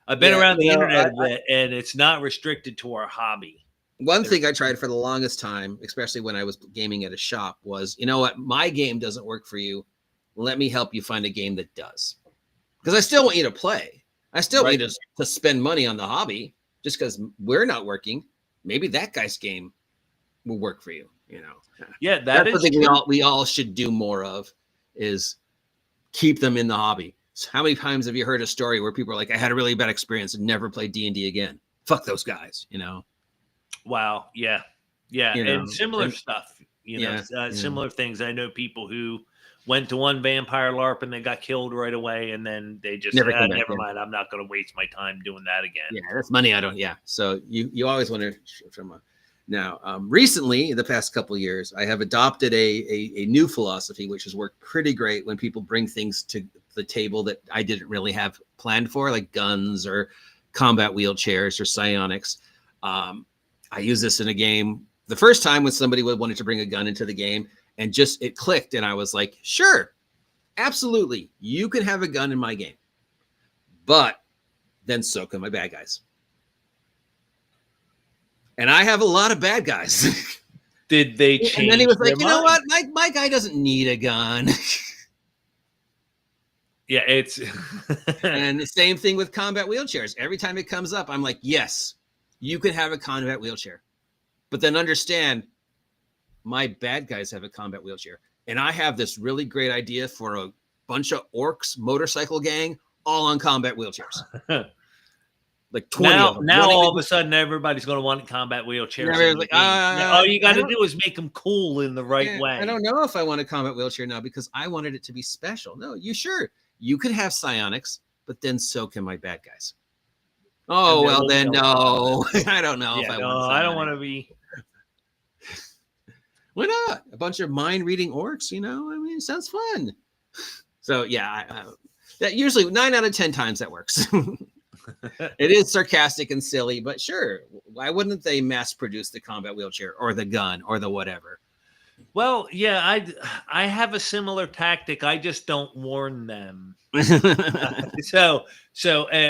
I've been around the internet a bit, and it's not restricted to our hobby. One thing I tried for the longest time, especially when I was gaming at a shop, was, you know what, my game doesn't work for you. Let me help you find a game that does. Because I still want you to play. I still want you to spend money on the hobby. Just because we're not working, maybe that guy's game will work for you. Yeah, that's something we all should do more of, is keep them in the hobby. So how many times have you heard a story where people are like, I had a really bad experience and never played D&D again? Fuck those guys, Wow. Yeah. Yeah. And similar stuff, similar things. I know people who went to one vampire LARP and they got killed right away. And then they just never mind. I'm not going to waste my time doing that again. Yeah. That's money. So you always want to now, recently in the past couple of years, I have adopted a new philosophy, which has worked pretty great when people bring things to the table that I didn't really have planned for, like guns or combat wheelchairs or psionics. I used this in a game the first time when somebody wanted to bring a gun into the game, and just it clicked. And I was like, sure, absolutely. You can have a gun in my game, but then so can my bad guys. And I have a lot of bad guys. Did they change? And then he was like, you know what? My guy doesn't need a gun. Yeah, it's and the same thing with combat wheelchairs. Every time it comes up, I'm like, yes, you can have a combat wheelchair. But then understand, my bad guys have a combat wheelchair. And I have this really great idea for a bunch of orcs motorcycle gang all on combat wheelchairs. Like 20 of them. Now all of a sudden, everybody's going to want combat wheelchairs. Like, all you got to do is make them cool in the right way. I don't know if I want a combat wheelchair now because I wanted it to be special. No, you could have psionics, but then so can my bad guys. Oh, well, then no. I don't know if I want I don't want to be. Why not? A bunch of mind-reading orcs, it sounds fun. So, that usually 9 out of 10 times that works. It is sarcastic and silly, but sure. Why wouldn't they mass produce the combat wheelchair or the gun or the whatever? Well, yeah, I have a similar tactic. I just don't warn them.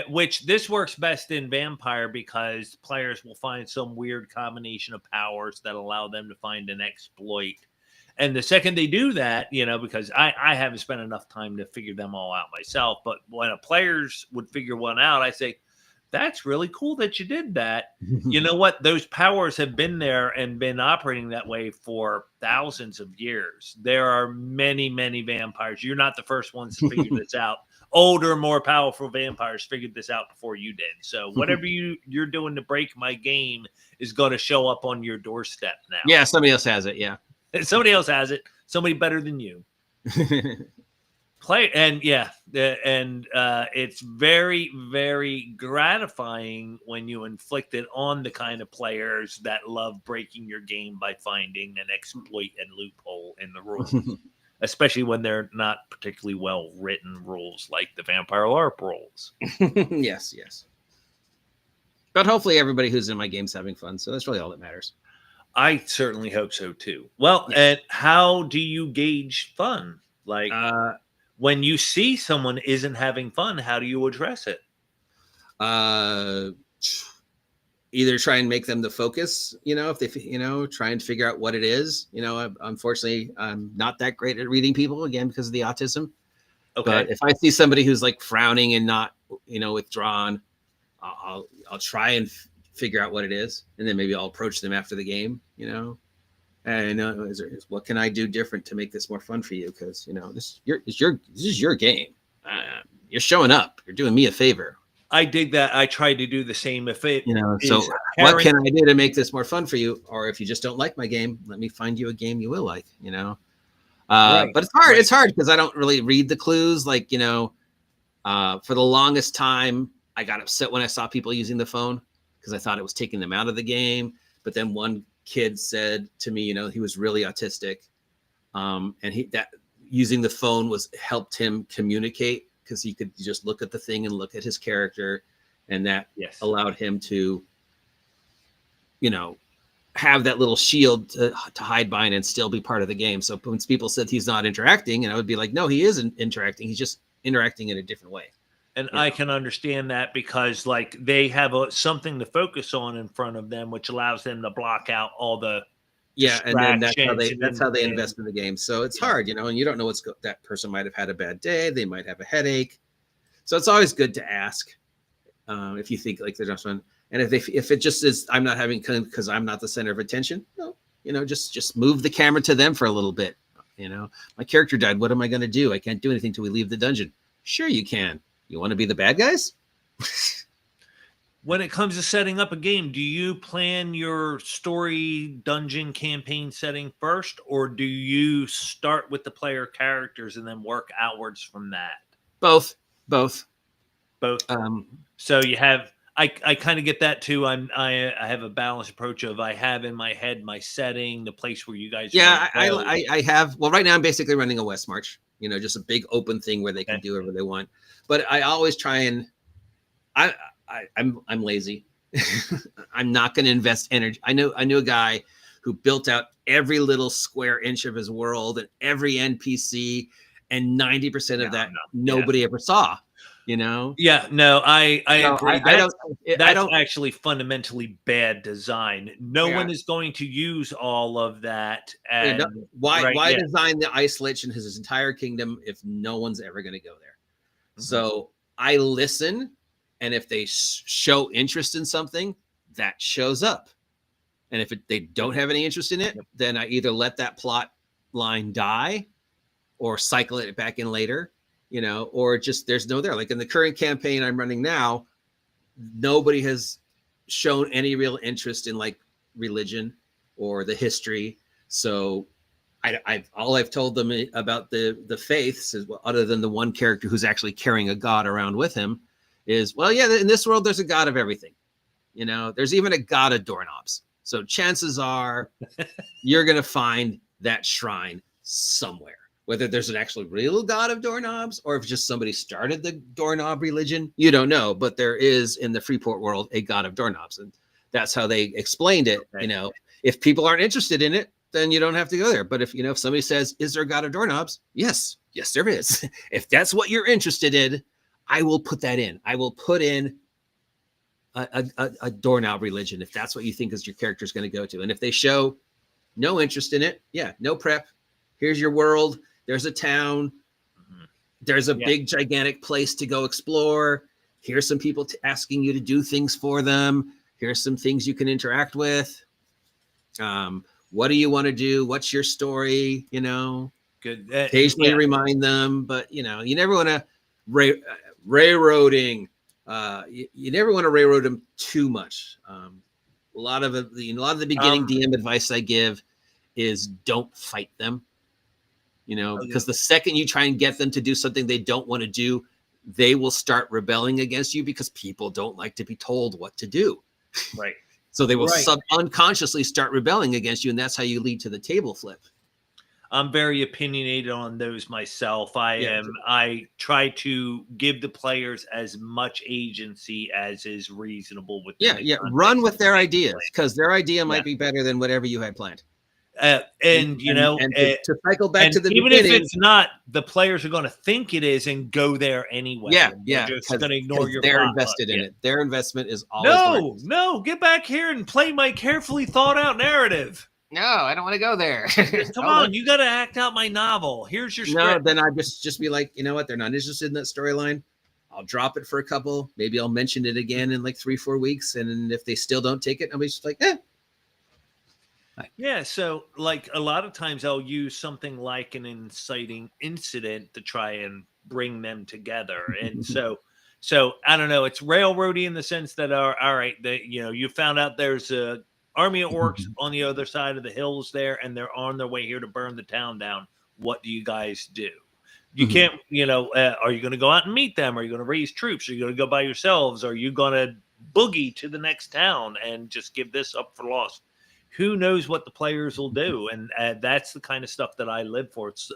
Which this works best in Vampire because players will find some weird combination of powers that allow them to find an exploit. And the second they do that, because I haven't spent enough time to figure them all out myself, but when a players would figure one out, I say, that's really cool that you did that. You know what? Those powers have been there and been operating that way for thousands of years. There are many, many vampires. You're not the first ones to figure this out. Older, more powerful vampires figured this out before you did. So whatever you're doing to break my game is going to show up on your doorstep now. Yeah, somebody else has it. Yeah. Somebody else has it. Somebody better than you. It's very, very gratifying when you inflict it on the kind of players that love breaking your game by finding an exploit and loophole in the rules, especially when they're not particularly well written rules like the Vampire LARP rules. Yes. But hopefully everybody who's in my game's having fun, so that's really all that matters. I certainly hope so too. Well, and how do you gauge fun? Like when you see someone isn't having fun, how do you address it? Either try and make them the focus, if they, try and figure out what it is. Unfortunately, I'm not that great at reading people again because of the autism. Okay. But if I see somebody who's like frowning and not, withdrawn, I'll try and figure out what it is, and then maybe I'll approach them after the game, and what can I do different to make this more fun for you? Because this is your game. You're showing up. You're doing me a favor. I dig that. I try to do the same. If it, so what can I do to make this more fun for you? Or if you just don't like my game, let me find you a game you will like. Right. But it's hard. Right. It's hard because I don't really read the clues. Like for the longest time, I got upset when I saw people using the phone, because I thought it was taking them out of the game. But then one kid said to me, he was really autistic. And that using the phone helped him communicate, because he could just look at the thing and look at his character. And that allowed him to have that little shield to hide behind and still be part of the game. So when people said he's not interacting, and I would be like, no, he isn't interacting. He's just interacting in a different way. And I can understand that because like they have something to focus on in front of them, which allows them to block out all the and then that's how they and invest in the game. So it's hard, and you don't know that person might have had a bad day. They might have a headache. So it's always good to ask if you think like they're just fun. And if it just is, I'm not having because I'm not the center of attention. No, just move the camera to them for a little bit. My character died. What am I going to do? I can't do anything till we leave the dungeon. Sure, you can. You want to be the bad guys? When it comes to setting up a game, do you plan your story dungeon campaign setting first, or do you start with the player characters and then work outwards from that? Both. So you have, I kind of get that too. I have a balanced approach of I have in my head my setting, the place where you guys. Yeah, I have. Well, right now I'm basically running a West March. Just a big open thing where they can do whatever they want. But I always try and I'm lazy. I'm not going to invest energy. I knew a guy who built out every little square inch of his world and every NPC, and 90% of that nobody ever saw. Yeah, no, I agree. That's actually fundamentally bad design. No one is going to use all of that. And why design the Ice Lich and his entire kingdom if no one's ever going to go there? Mm-hmm. So I listen, and if they show interest in something, that shows up. And if they don't have any interest in it, then I either let that plot line die or cycle it back in later. Or just there's no there. Like in the current campaign I'm running now, nobody has shown any real interest in like religion or the history. So I've told them about the faiths is, well, other than the one character who's actually carrying a god around with him, is in this world there's a god of everything. There's even a god of doorknobs. So chances are you're gonna find that shrine somewhere. Whether there's an actual real god of doorknobs or if just somebody started the doorknob religion, you don't know. But there is in the Freeport world a god of doorknobs, and that's how they explained it. Right. If people aren't interested in it, then you don't have to go there. But if somebody says, "Is there a god of doorknobs?" Yes, there is. If that's what you're interested in, I will put that in. I will put in a doorknob religion if that's what you think is your character's going to go to. And if they show no interest in it, no prep. Here's your world. There's a town. There's a big, gigantic place to go explore. Here's some people asking you to do things for them. Here's some things you can interact with. What do you want to do? What's your story? Good. Occasionally remind them, but you never want to railroading. You never want to railroad them too much. A lot of the beginning DM advice I give is don't fight them. Because the second you try and get them to do something they don't want to do, they will start rebelling against you because people don't like to be told what to do. Right. So they will unconsciously start rebelling against you, and that's how you lead to the table flip. I'm very opinionated on those myself. I try to give the players as much agency as is reasonable with them. Run with their ideas, because their idea might be better than whatever you had planned. To cycle back to the even beginning, if it's not, the players are going to think it is and go there anyway. They're just going to ignore your. They're invested in it. Their investment is always no. Get back here and play my carefully thought out narrative. No, I don't want to go there. Come on, you got to act out my novel. Here's your script. No, then I just be like, you know what? They're not interested in that storyline. I'll drop it for a couple. Maybe I'll mention it again in like 3-4 weeks, and if they still don't take it, I'll be just like, Yeah, so like a lot of times I'll use something like an inciting incident to try and bring them together. And so I don't know, it's railroady in the sense that all right, you found out there's a army of orcs on the other side of the hills there, and they're on their way here to burn the town down. What do you guys do? You can't, are you going to go out and meet them? Are you going to raise troops? Are you going to go by yourselves? Are you going to boogie to the next town and just give this up for lost? Who knows what the players will do? And that's the kind of stuff that I live for. It's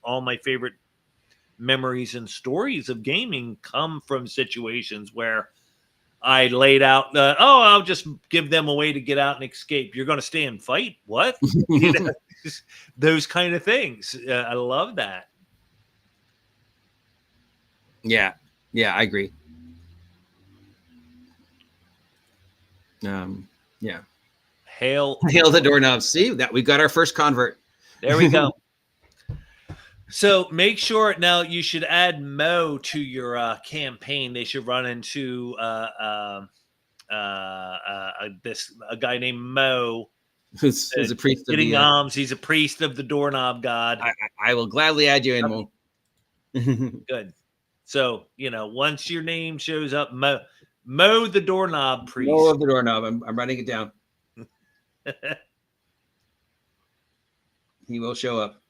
all my favorite memories and stories of gaming come from situations where I laid out I'll just give them a way to get out and escape. You're going to stay and fight? What? You know, those kind of things. I love that. Yeah, I agree. Yeah. Hail the doorknob. See that we got our first convert. There we go. So make sure now you should add Mo to your campaign. They should run into a guy named Mo, who's a priest of getting alms. He's a priest of the doorknob god. I will gladly add you in, Mo. Good. So once your name shows up, Mo the doorknob priest. Mo of the doorknob. I'm writing it down. He will show up.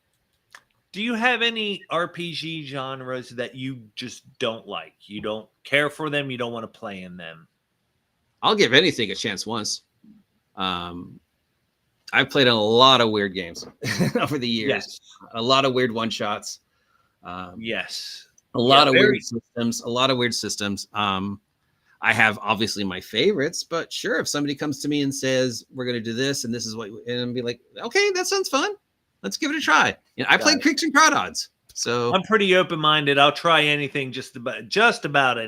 Do you have any RPG genres that you just don't like? You don't care for them. You don't want to play in them. I'll give anything a chance once. I've played a lot of weird games over the years. Yes. A lot of weird one-shots. Yes. A lot of weird systems. I have obviously my favorites, but sure, if somebody comes to me and says, we're going to do this, and this is what, and I'll be like, okay, that sounds fun. Let's give it a try. I played Creeks and Crawdads, so I'm pretty open-minded. I'll try anything, just about anything. Just about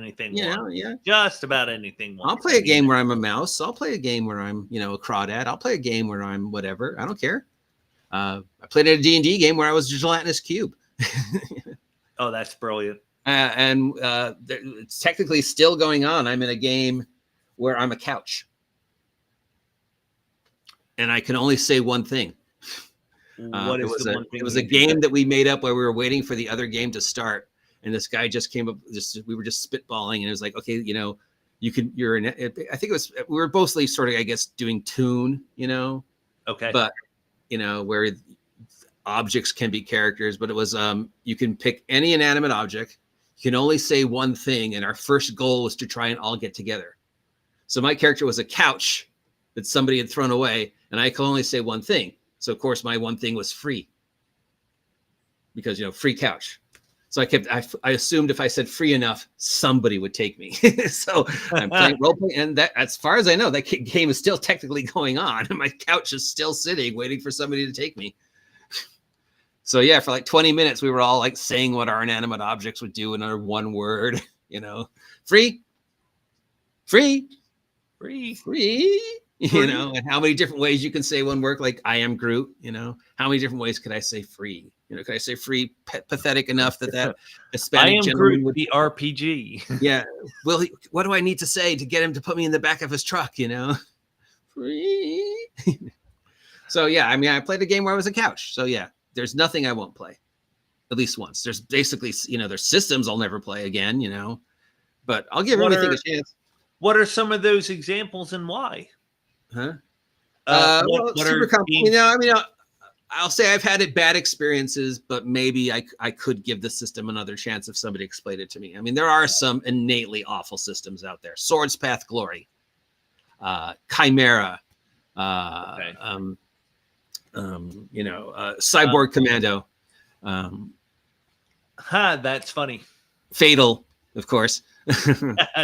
anything. I'll play a game where I'm a mouse. I'll play a game where I'm, a crawdad. I'll play a game where I'm whatever. I don't care. I played a D&D game where I was a gelatinous cube. Oh, that's brilliant. And it's technically still going on. I'm in a game where I'm a couch, and I can only say one thing. It was a game that we made up where we were waiting for the other game to start, and this guy just came up. We were just spitballing, and it was like, okay, I think it was, we were mostly sort of, I guess, doing tune, Okay, but where objects can be characters, but it was you can pick any inanimate object. You can only say one thing, and our first goal was to try and all get together. So my character was a couch that somebody had thrown away, and I could only say one thing. So of course my one thing was free, because free couch. So I assumed if I said free enough, somebody would take me. So I'm playing role play, and that, as far as I know, that game is still technically going on, and my couch is still sitting waiting for somebody to take me. So yeah, for like 20 minutes, we were all like saying what our inanimate objects would do in under one word, free, and how many different ways you can say one word, like I am Groot, how many different ways could I say free? Could I say free pathetic enough that Hispanic gentleman would be RPG? Yeah. Well, what do I need to say to get him to put me in the back of his truck? Free. So yeah, I played a game where I was a couch. So yeah. There's nothing I won't play, at least once. There's basically, there's systems I'll never play again, but I'll give everything a chance. What are some of those examples and why? Huh? Super complicated. I'll say I've had bad experiences, but maybe I could give the system another chance if somebody explained it to me. There are some innately awful systems out there. Swords Path Glory, Chimera, Cyborg Commando. That's funny. Fatal, of course.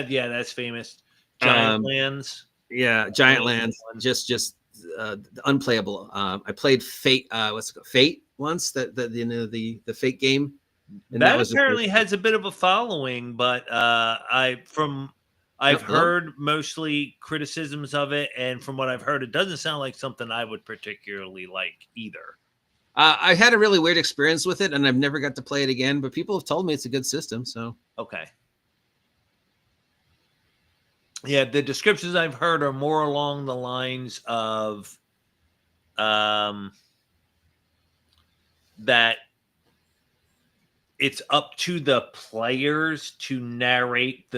Yeah, that's famous. Giant Lands. Yeah, Giant Lands. Just unplayable. I played Fate. What's it called? Fate once. The Fate game. And that apparently has a bit of a following, but I've heard mostly criticisms of it, and from what I've heard, it doesn't sound like something I would particularly like either. I had a really weird experience with it, and I've never got to play it again, but people have told me it's a good system, so. Okay. Yeah, the descriptions I've heard are more along the lines of that it's up to the players to narrate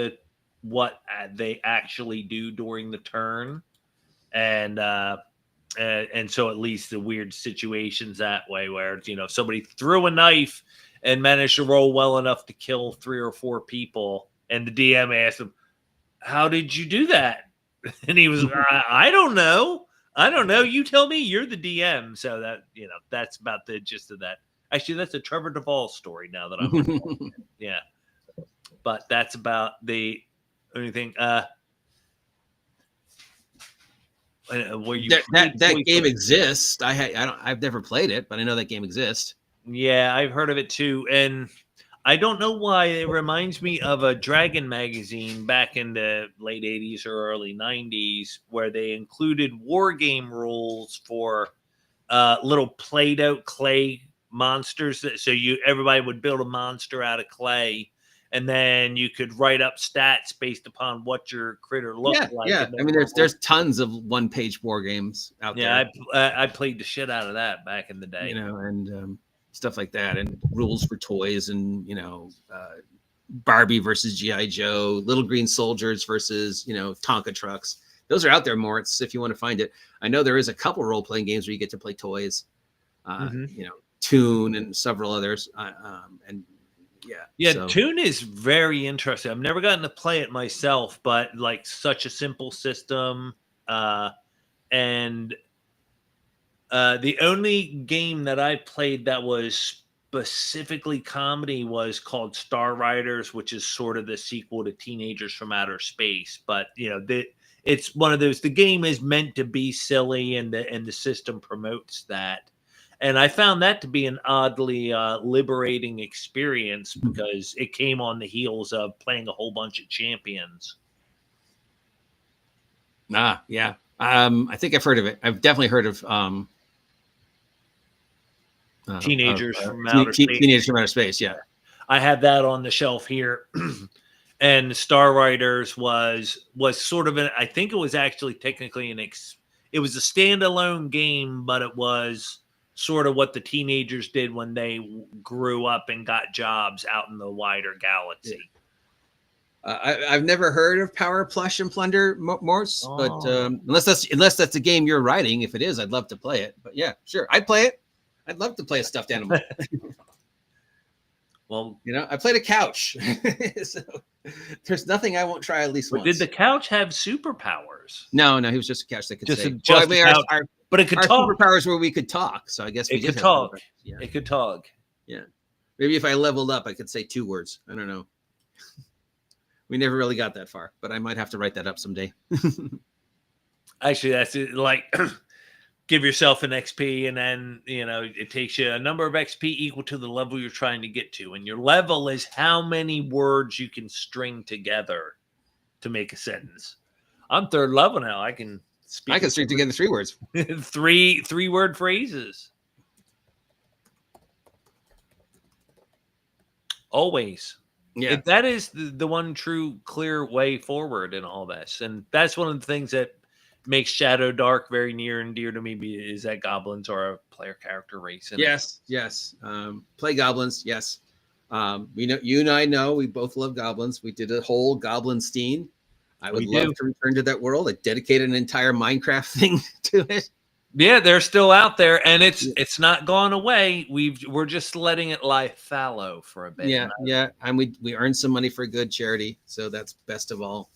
what they actually do during the turn, and so it leads to weird situations that way, where somebody threw a knife and managed to roll well enough to kill 3 or 4 people, and the DM asked him, "How did you do that?" And he was, "I don't know. You tell me. You're the DM." So that that's about the gist of that. Actually, that's a Trevor Duvall story. Now that I'm yeah, but that's about the only thing. where you that game exists. I've never played it, but I know that game exists. Yeah, I've heard of it too, and I don't know why it reminds me of a Dragon magazine back in the late 80s or early 90s where they included war game rules for little played out clay monsters so everybody would build a monster out of clay, and then you could write up stats based upon what your critter looked like. Yeah. I mean, there's tons of one-page war games out there. Yeah, I played the shit out of that back in the day. And stuff like that, and rules for toys, and Barbie versus GI Joe, Little Green Soldiers versus Tonka trucks. Those are out there, Moritz, if you want to find it. I know there is a couple role-playing games where you get to play toys, Toon and several others, so. Toon is very interesting. I've never gotten to play it myself, but like such a simple system, and the only game that I played that was specifically comedy was called Star Riders, which is sort of the sequel to Teenagers from Outer Space. But it's one of those. The game is meant to be silly, and the system promotes that. And I found that to be an oddly liberating experience because it came on the heels of playing a whole bunch of Champions. Yeah. I think I've heard of it. I've definitely heard of Teenagers from Outer Space. Teenagers from Outer Space, yeah. I have that on the shelf here. And Star Riders was sort of I think it was actually technically it was a standalone game, but it was sort of what the teenagers did when they grew up and got jobs out in the wider galaxy. I've never heard of Power Plush and Plunder, Morse, but unless that's a game you're writing. If it is, I'd love to play it. But yeah, sure, I'd play it. I'd love to play a stuffed animal. Well, I played a couch, so there's nothing I won't try at least once. Did the couch have superpowers? No, he was just a couch that could say. But it could talk. Superpowers where we could talk. So I guess we could talk. Yeah. It could talk. Yeah, maybe if I leveled up, I could say 2 words. I don't know. We never really got that far, but I might have to write that up someday. Actually, that's it. Like, give yourself an XP, and then it takes you a number of XP equal to the level you're trying to get to, and your level is how many words you can string together to make a sentence. I'm 3rd level now. I can string together 3 words. three word phrases. Always. Yeah. That is the one true clear way forward in all this. And that's one of the things that makes Shadow Dark very near and dear to me, is that goblins are a player character race. Yes. Play goblins. Yes. You and I know we both love goblins. We did a whole Goblinstein. I would love to return to that world. I dedicated an entire Minecraft thing to it. Yeah, they're still out there, and it's not gone away. We're just letting it lie fallow for a bit. Yeah, and we earned some money for a good charity, so that's best of all.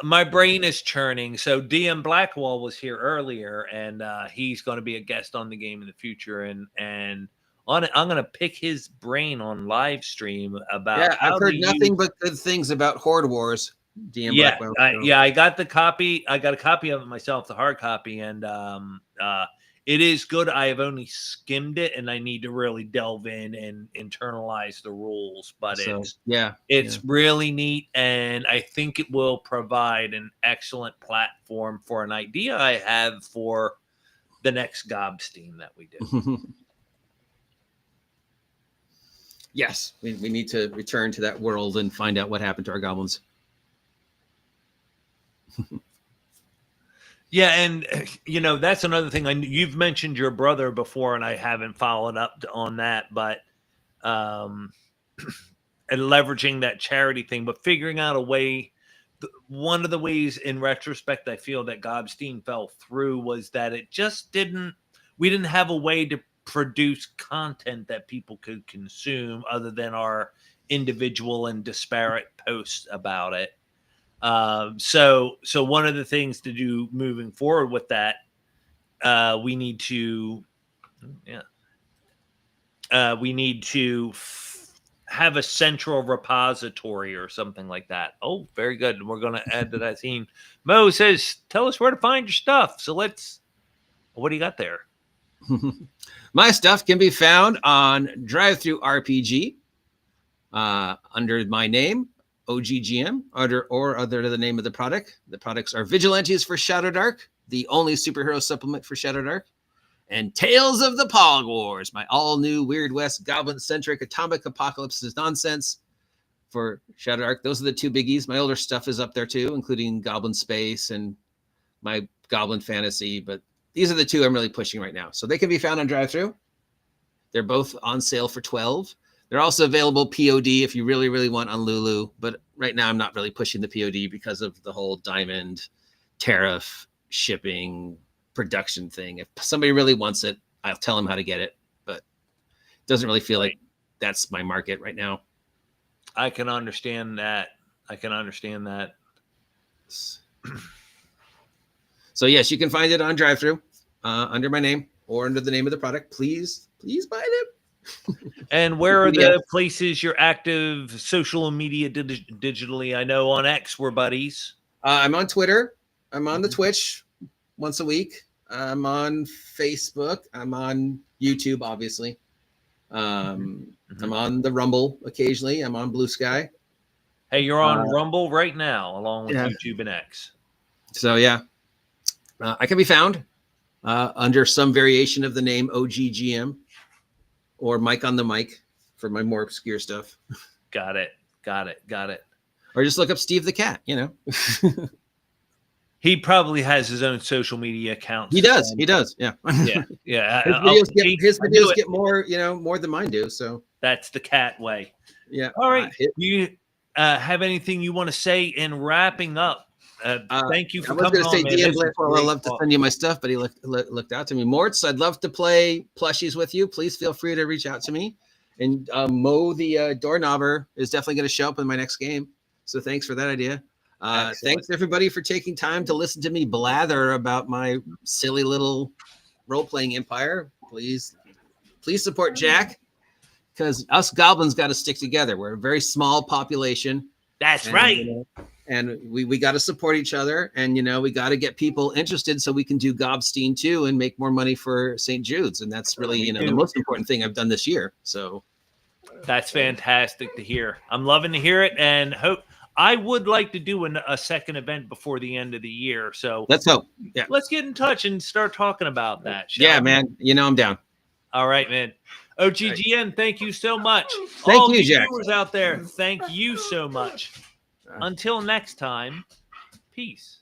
My brain is churning. So DM Blackwall was here earlier, and he's going to be a guest on the game in the future, and I'm going to pick his brain on live stream about. Yeah, I've heard nothing but good things about Horde Wars. DM Blackwell. I got the copy. I got a copy of it myself, the hard copy, and it is good. I have only skimmed it, and I need to really delve in and internalize the rules. But it's really neat, and I think it will provide an excellent platform for an idea I have for the next Gobstein that we do. Yes, we need to return to that world and find out what happened to our goblins. Yeah, and that's another thing. You've mentioned your brother before, and I haven't followed up on that, but and leveraging that charity thing, but figuring out a way. One of the ways, in retrospect, I feel that Gobstein fell through was that we didn't have a way to produce content that people could consume other than our individual and disparate posts about it. So one of the things to do moving forward with that, we need to have a central repository or something like that. Oh, very good. We're going to add to that theme. Mo says, tell us where to find your stuff. So what do you got there? My stuff can be found on TTRPG under my name, OGGM, or under the name of the product. The products are Vigilantes for Shadow Dark, the only superhero supplement for Shadow Dark, and Tales of the Pog Wars, my all-new Weird West goblin-centric atomic apocalypse nonsense for Shadow Dark. Those are the two biggies. My older stuff is up there too, including Goblin Space and my Goblin Fantasy, but these are the two I'm really pushing right now. So they can be found on Drive-Thru. They're both on sale for $12. They're also available POD if you really, really want on Lulu. But right now I'm not really pushing the POD because of the whole diamond tariff shipping production thing. If somebody really wants it, I'll tell them how to get it. But it doesn't really feel like that's my market right now. I can understand that. So yes, you can find it on Drive-Thru under my name or under the name of the product. Please buy them. And where are the places you're active social media digitally? I know on X we're buddies. I'm on Twitter. I'm on the Twitch once a week. I'm on Facebook. I'm on YouTube, obviously. I'm on the Rumble occasionally. I'm on Blue Sky. Hey, you're on Rumble right now, along with YouTube and X. So yeah, I can be found under some variation of the name OGGM or Mike on the Mic for my more obscure stuff. Got it. Or just look up Steve the Cat, you know. He probably has his own social media accounts. He does. Yeah. Yeah. His videos get more, more than mine do. So that's the cat way. Yeah. All right. Do you have anything you want to say in wrapping up? Thank you for coming on. I was going to say, DM, I'd love to send you my stuff, but he looked out to me. Mortz, I'd love to play plushies with you. Please feel free to reach out to me. And Mo, the doorknobber, is definitely going to show up in my next game. So thanks for that idea. Thanks everybody for taking time to listen to me blather about my silly little role-playing empire. Please support Jack, because us goblins got to stick together. We're a very small population. That's right. And we got to support each other, and we got to get people interested so we can do Gobstein too and make more money for St. Jude's. And that's really the most important thing I've done this year. So that's fantastic to hear. I'm loving to hear it, and hope. I would like to do a second event before the end of the year. So let's hope. Yeah. Let's get in touch and start talking about that. Yeah, man. I'm down. All right, man. OGGN, thank you so much. Thank you, Jack. Viewers out there, thank you so much. Until next time, peace.